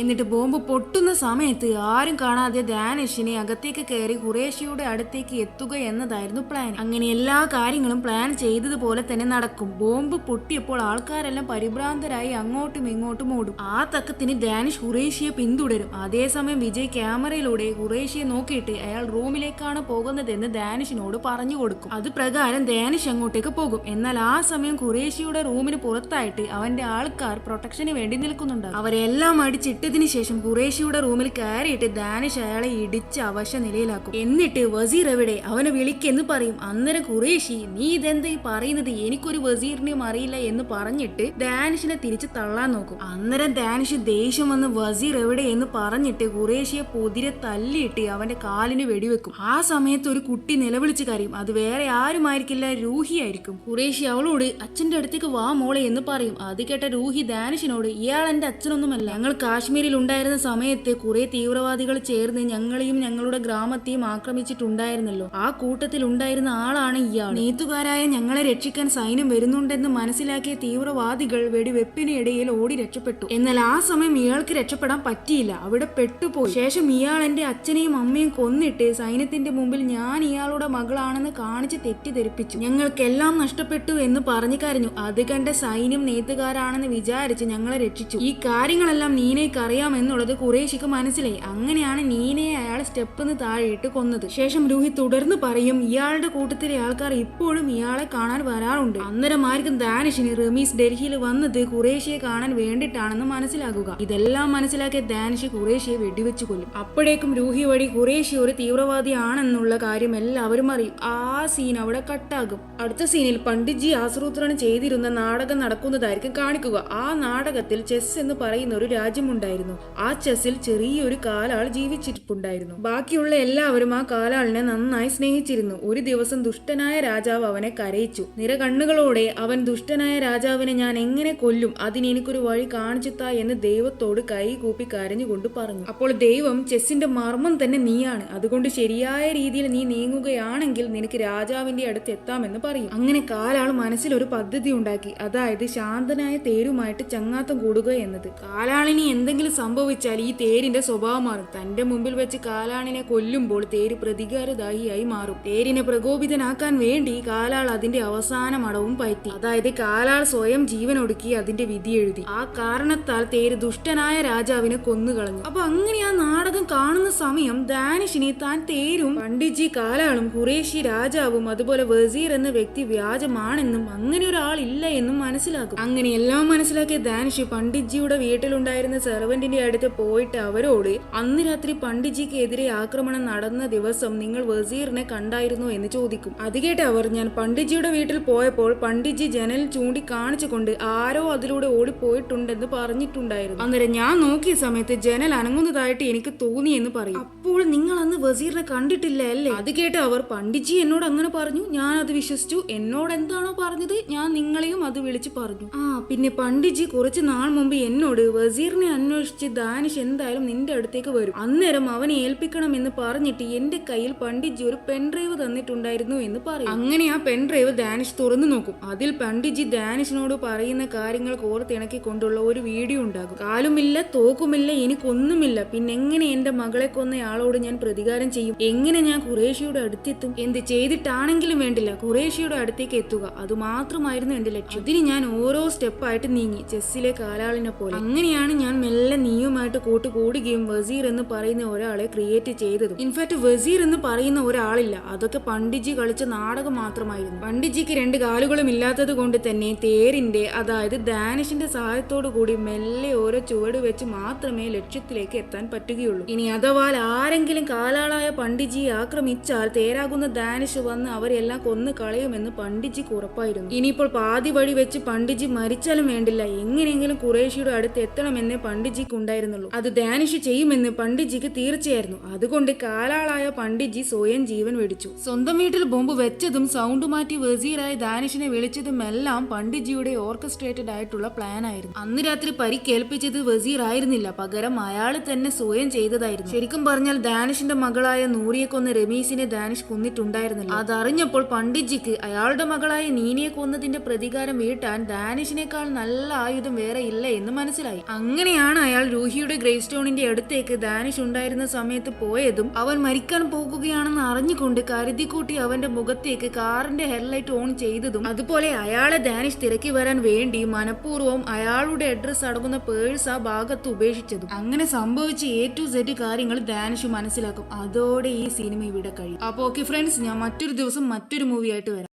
എന്നിട്ട് ബോംബ് പൊട്ടുന്ന സമയത്ത് ആരും കാണാതെ ദാനിഷിനെ അകത്തേക്ക് കയറി ഖുറേഷിയുടെ അടുത്തേക്ക് എത്തുക എന്നതായിരുന്നു പ്ലാൻ. അങ്ങനെ എല്ലാ കാര്യങ്ങളും പ്ലാൻ ചെയ്തതുപോലെ തന്നെ നടക്കും. ബോംബ് പൊട്ടിയപ്പോൾ ആൾക്കാരെല്ലാം പരിഭ്രാന്തരായി അങ്ങോട്ടും ഇങ്ങോട്ടും ഓടും. ആ തക്കത്തിന് ദാനിഷ് ഖുറേഷിയെ പിന്തുടരും. അതേസമയം വിജയ് ക്യാമറയിലൂടെ ഖുറേഷിയെ നോക്കിയിട്ട് അയാൾ റൂമിലേക്കാണ് പോകുന്നതെന്ന് ദാനിഷിനോട് പറഞ്ഞു കൊടുക്കും. അത് പ്രകാരം ദാനിഷ് അങ്ങോട്ടേക്ക് പോകും. എന്നാൽ ആ സമയം ഖുറേഷിയുടെ റൂമിന് പുറത്തായിട്ട് അവന്റെ ആൾക്കാർ പ്രൊട്ടക്ഷന് വേണ്ടി നിൽക്കുന്നുണ്ട്. അവരെല്ലാം അടിച്ചിട്ടതിന് ശേഷം ഖുറേഷിയുടെ റൂമിൽ കയറിയിട്ട് ദാനിഷ് അയാളെ ഇടിച്ച് അവശ നിലയിലാക്കും. എന്നിട്ട് വസീർ എവിടെ, അവനെ വിളിക്കെന്ന് പറയും. അന്നേരം ഖുറേഷി, നീ ഇതെന്താ ഈ പറയുന്നത്, എനിക്കൊരു വസീറിനെയും അറിയില്ല എന്ന് പറഞ്ഞിട്ട് ദാനിഷിനെ തിരിച്ച് തള്ളാൻ നോക്കും. അന്നേരം ദാനിഷ് ദേഷ്യം വന്ന് വസീർ എവിടെ എന്ന് പറഞ്ഞിട്ട് ഖുറേഷിയെ പൊതിരെ തല്ലിയിട്ട് അവന്റെ കാലിന് വെടിവെക്കും. ആ സമയത്ത് ഒരു കുട്ടി നിലവിളിച്ച് കരയും. അത് വേറെ ആരുമായിരിക്കില്ല, രൂഹി ആയിരിക്കും. ഖുറേഷി അവളോട് അച്ഛന്റെ അടുത്തേക്ക് വാ മോളെ എന്ന് പറയും. അത് കേട്ട രൂഹി ദാനിഷിനോട്, ഇയാൾ എന്റെ അച്ഛനൊന്നുമല്ല. ഞങ്ങൾ കാശ്മീരിൽ ഉണ്ടായിരുന്ന സമയത്ത് കുറെ തീവ്രവാദികൾ ചേർന്ന് ഞങ്ങളെയും ഞങ്ങളുടെ ഗ്രാമത്തെയും ആക്രമിച്ചിട്ടുണ്ടായിരുന്നല്ലോ. ആ കൂട്ടത്തിൽ ഉണ്ടായിരുന്ന ആളാണ് ഇയാൾ. നെയ്ത്തുകാരായ ഞങ്ങളെ രക്ഷിക്കാൻ സൈന്യം വരുന്നുണ്ടെന്ന് മനസ്സിലാക്കിയ തീവ്രവാദികൾ വെടിവെപ്പിനിടയിൽ ഓടി രക്ഷപ്പെട്ടു. എന്നാൽ ആ സമയം ഇയാൾക്ക് രക്ഷപ്പെടാൻ പറ്റിയില്ല, അവിടെ പെട്ടുപോയി. ശേഷം ഇയാൾ എന്റെ അച്ഛനെയും അമ്മയും കൊന്നിട്ട് സൈന്യത്തിന്റെ മുമ്പിൽ ഞാൻ ഇയാളുടെ മകളാണെന്ന് കാണിച്ച് തെറ്റിദ്ധരിപ്പിച്ചു. ഞങ്ങൾക്കെല്ലാം നഷ്ടപ്പെട്ടു എന്ന് പറഞ്ഞു കരഞ്ഞു. അത് കണ്ട സൈന്യം നെയ്ത്തുകാരാണെന്ന് വിചാരിച്ച് ഞങ്ങളെ രക്ഷിച്ചു. ഈ കാര്യങ്ങളെല്ലാം നീനയ്ക്ക് അറിയാമെന്നുള്ളത് ഖുറേഷിക്ക് മനസ്സിലായി. അങ്ങനെയാണ് നീനയെ അയാൾ സ്റ്റെപ്പിന് താഴെയിട്ട് കൊന്നത്. ശേഷം രൂഹി തുടർന്ന് പറയും, ഇയാളുടെ കൂട്ടത്തിലെ ആൾക്കാർ ഇപ്പോഴും ഇയാളെ കാണാൻ വരാറുണ്ട്. അന്നേരമായിരിക്കും ദാനിഷിന് റമീസ് ഡൽഹിയിൽ വന്നത് ഖുറേഷിയെ കാണാൻ വേണ്ടിയിട്ടാണെന്ന് മനസ്സിലാക്കുക. ഇതെല്ലാം മനസ്സിലാക്കിയ ദാനിഷ് ഖുറേഷിയെ വെടിവെച്ചു കൊല്ലും. അപ്പോഴേക്കും രൂഹി വഴി ഖുറേഷി ഒരു തീവ്രവാദിയാണെന്നുള്ള കാര്യം എല്ലാവരും അറിയും. ആ സീൻ അവിടെ കട്ടാകും. അടുത്ത സീനിൽ പണ്ഡിറ്റ്ജി ആസൂത്രണം ചെയ്തിരുന്ന നാടകം നടക്കുന്നതായിരിക്കും കാണിക്കുക. ആ നാടകത്തിൽ ചെസ് എന്ന് പറയുന്ന ഒരു രാജ്യമുണ്ടായിരുന്നു. ആ ചെസ്സിൽ ചെറിയൊരു കാലാൾ ജീവിച്ചിരിപ്പുണ്ടായിരുന്നു. ബാക്കിയുള്ള എല്ലാവരും ആ കാലാളിനെ നന്നായി സ്നേഹിച്ചിരുന്നു. ഒരു ദിവസം ദുഷ്ടനായ രാജാവ് അവനെ കരയിച്ചു. നിറകണ്ണുകളോടെ അവൻ ദുഷ്ടനായ രാജാവിനെ ഞാൻ എങ്ങനെ കൊല്ലും, അതിന് എനിക്കൊരു വഴി കാണിച്ചു താ എന്ന് ദൈവത്തോട് കൈകൂപ്പി കരഞ്ഞുകൊണ്ട് പറഞ്ഞു. അപ്പോൾ ദൈവം, ചെസ്സിന്റെ മർമ്മം തന്നെ നീയാണ്, അതുകൊണ്ട് ശരിയായ രീതിയിൽ നീ നീങ്ങുകയാണെങ്കിൽ നിനക്ക് രാജാവിന്റെ അടുത്ത് എത്താമെന്ന് പറയും. അങ്ങനെ കാലാൾ മനസ്സിൽ ഒരു പദ്ധതി ഉണ്ടാക്കി. അതായത് ശാന്തനായ തേരുമായിട്ട് ചങ്ങാത്തം കൂടുക എന്നത്. കാലാളിന് എന്തെങ്കിലും സംഭവിച്ചാൽ ഈ തേരിന്റെ സ്വഭാവം മാറും. തന്റെ മുമ്പിൽ വെച്ച് കാലാളിനെ കൊല്ലുമ്പോൾ തേര് പ്രതികാരദാഹിയായി മാറും. തേരിനെ പ്രകോപിതനാക്കാൻ വേണ്ടി കാലാൾ അതിന്റെ അവസാന മടവും പയറ്റി. അതായത് കാലാൾ സ്വയം ജീവനൊടുക്കി അതിന്റെ വിധി എഴുതി. ആ കാരണത്താൽ തേര് ദുഷ്ടനായ രാജാവിനെ കൊന്നുകളഞ്ഞു. അപ്പൊ അങ്ങനെ ആ നാടകം കാണുന്ന സമയം ദാനിഷിനെ താൻ തേരും പണ്ഡിറ്റ്ജി കാലാളും ഖുറേഷി രാജാവും അതുപോലെ വസീർ എന്ന വ്യക്തി വ്യാജമാണെന്നും അങ്ങനെ ഒരാൾ ഇല്ല എന്നും മനസ്സിലാക്കും. അങ്ങനെ എല്ലാം മനസ്സിലാക്കിയ ദാനിഷ് പണ്ഡിറ്റ്ജിയുടെ വീട്ടിലുണ്ടായിരുന്ന സെർവന്റിന്റെ അടുത്ത് പോയിട്ട് അവരോട്, അന്ന് രാത്രി പണ്ഡിറ്റ്ജിക്ക് എതിരെ ആക്രമണം നടന്ന ദിവസം നിങ്ങൾ വസീറിനെ കണ്ടായിരുന്നോ എന്ന് ചോദിക്കും. അത് കേട്ട അവർ, ഞാൻ പണ്ഡിറ്റ്ജിയുടെ വീട്ടിൽ പോയപ്പോൾ പണ്ഡിറ്റ്ജി ജനലിൽ ചൂണ്ടിക്കാണിച്ചുകൊണ്ട് ആരോ അതിലൂടെ ഓടിപ്പോയിട്ടുണ്ടെന്ന് പറഞ്ഞിട്ടുണ്ടായിരുന്നു. അന്നേരം ഞാൻ നോക്കിയ സമയത്ത് ജനൽ അനങ്ങുന്നതായിട്ട് എനിക്ക് തോന്നി എന്ന് പറയും. അപ്പോൾ നിങ്ങൾ അന്ന് വസീറിനെ കണ്ടിട്ടില്ല അല്ലേ? അത് കേട്ട് അവർ, പണ്ഡിറ്റ്ജി എന്നോട് അങ്ങനെ പറഞ്ഞു, ഞാൻ അത് വിശ്വസിച്ചു. എന്നോട് എന്താണോ പറഞ്ഞത് ഞാൻ നിങ്ങളെയും അത് വിളിച്ചു പറഞ്ഞു. പിന്നെ പണ്ഡിറ്റ്ജി കുറച്ച് നാൾ മുമ്പ് എന്നോട് വസീറിനെ അന്വേഷിച്ച് ദാനിഷ് എന്തായാലും നിന്റെ അടുത്തേക്ക് വരും, അന്നേരം അവനെ ഏൽപ്പിക്കണം എന്ന് പറഞ്ഞിട്ട് എന്റെ കയ്യിൽ പണ്ഡിറ്റ്ജി ഒരു പെൻഡ്രൈവ് തന്നിട്ടുണ്ടായിരുന്നു എന്ന് പറയും. അങ്ങനെ ആ പെൻഡ്രൈവ് ദാനിഷ് തുറന്നു നോക്കും. അതിൽ പണ്ഡിറ്റ്ജി ദാനിഷിനോട് പറയുന്ന കാര്യങ്ങൾ കോർത്തിണക്കിക്കൊണ്ടുള്ള ഒരു വീഡിയോ ഉണ്ടാകും. കാലുമില്ല, തോക്കുമില്ല, എനിക്കൊന്നുമില്ല, പിന്നെങ്ങനെ എന്റെ മകളെ കൊന്ന അയാളോട് ഞാൻ പ്രതികാരം ചെയ്യും. എങ്ങനെ ഞാൻ ഖുറേഷിയുടെ അടുത്തെത്തും? എന്ത് ചെയ്തിട്ടാണെങ്കിലും വേണ്ടില്ല ഖുറേഷിയുടെ അടുത്തേക്ക് എത്തുക, അതുമാത്രമായിരുന്നു എന്റെ ലക്ഷ്യം. അതിന് ഞാൻ ഓരോ സ്റ്റെപ്പായിട്ട് നീങ്ങി, ചെസ്സിലെ കാലാളിനെ പോലെ. അങ്ങനെയാണ് ഞാൻ മെല്ലെ നീയുമായിട്ട് കൂട്ടുകൂടുകയും വസീർ എന്ന് പറയുന്ന ഒരാളെ ക്രിയേറ്റ് ചെയ്തതും. ഇൻഫാക്ട് വസീർ എന്ന് പറയുന്ന ഒരാളില്ല, അതൊക്കെ പണ്ഡിറ്റ്ജി കളിച്ച നാടകം മാത്രമായിരുന്നു. പണ്ഡിറ്റ്ജിക്ക് 2 കാലുകളും ഇല്ലാത്തത് കൊണ്ട് തന്നെ തേരിന്റെ, അതായത് ദാനിഷിന്റെ സഹായത്തോടു കൂടി മെല്ലെ ഓരോ ചുവട് വെച്ച് മാത്രമേ ലക്ഷ്യത്തിലേക്ക് എത്താൻ പറ്റുകയുള്ളൂ. ഇനി അഥവാ ആരെങ്കിലും കാലാളായ പണ്ഡിറ്റ്ജിയെ ആക്രമിച്ചാൽ തേരാകുന്ന ദാനിഷ് വന്ന് അവരെല്ലാം കൊന്നു കളയുമെന്ന് പണ്ഡിറ്റ്ജിക്ക് ഉറപ്പായിരുന്നു. ഇനിയിപ്പോൾ പാതി വഴി വെച്ച് പണ്ഡിറ്റ്ജി മരിച്ചാലും വേണ്ടില്ല, എങ്ങനെയെങ്കിലും ഖുറേഷിയുടെ അടുത്ത് എത്തണമെന്നേ പണ്ഡിറ്റ്ജിക്ക് ഉണ്ടായിരുന്നുള്ളൂ. അത് ദാനിഷ് ചെയ്യുമെന്ന് പണ്ഡിറ്റ്ജിക്ക് തീർച്ചയായിരുന്നു. അതുകൊണ്ട് കാലാളായ പണ്ഡിറ്റ്ജി സ്വയം ജീവൻ വെടിച്ചു. സ്വന്തം വീട്ടിൽ ബോംബ് വെച്ചതും സൗണ്ട് മാറ്റി വസീറായ ദാനിഷിനെ വിളിച്ചതും എല്ലാം പണ്ഡിറ്റ്ജിയുടെ ഓർക്കസ്ട്രേറ്റഡ് ആയിട്ടുള്ള പ്ലാൻ ആയിരുന്നു. അന്ന് രാത്രി പരിക്കേൽപ്പിച്ചത് വസീർ ആയിരുന്നില്ല, പകരം അയാൾ തന്നെ സ്വയം ചെയ്തതായിരുന്നു. ശരിക്കും പറഞ്ഞാൽ ദാനിഷിന്റെ മകളായ നൂറിയെ കൊന്ന രമീസിനെ ദാനിഷ് കൊന്നിട്ടുണ്ടായിരുന്നില്ല. അതറിഞ്ഞപ്പോൾ പണ്ഡിറ്റ്ജിക്ക് അയാളുടെ മകളായ നീനിയെ കൊന്നതിന്റെ പ്രതികാരം വീട്ടാൻ ദാനിഷിനേക്കാൾ നല്ല ആയുധം വേറെ ഇല്ല എന്ന് മനസ്സിലായി. അങ്ങനെയാണ് അയാൾ രൂഹിയുടെ ഗ്രേവ് സ്റ്റോണിന്റെ അടുത്തേക്ക് ദാനിഷ് ഉണ്ടായിരുന്ന സമയത്ത് പോയതും അവൻ മരിക്കാൻ പോകുകയാണെന്ന് അറിഞ്ഞുകൊണ്ട് കരുതിക്കൂട്ടി അവന്റെ മുഖത്തേക്ക് കാറിന്റെ ഹെഡ്ലൈറ്റ് ഓൺ ചെയ്തതും, അതുപോലെ അയാളെ ദാനിഷ് തിരക്കി വരാൻ വേണ്ടി മനഃപൂർവ്വം അയാളുടെ അഡ്രസ് അടങ്ങുന്ന പേഴ്സ് ആ ഭാഗത്ത് ഉപേക്ഷിച്ചതും. അങ്ങനെ സംഭവിച്ച A to Z കാര്യങ്ങൾ ദാനിഷ് മനസ്സിലാക്കും. അതോടെ ഈ സിനിമ ഇവിടെ കഴിയും. അപ്പൊ ഓക്കെ ഫ്രണ്ട്സ്, ഞാൻ മറ്റൊരു ദിവസം മറ്റൊരു മൂവി ആയിട്ട് വരാം.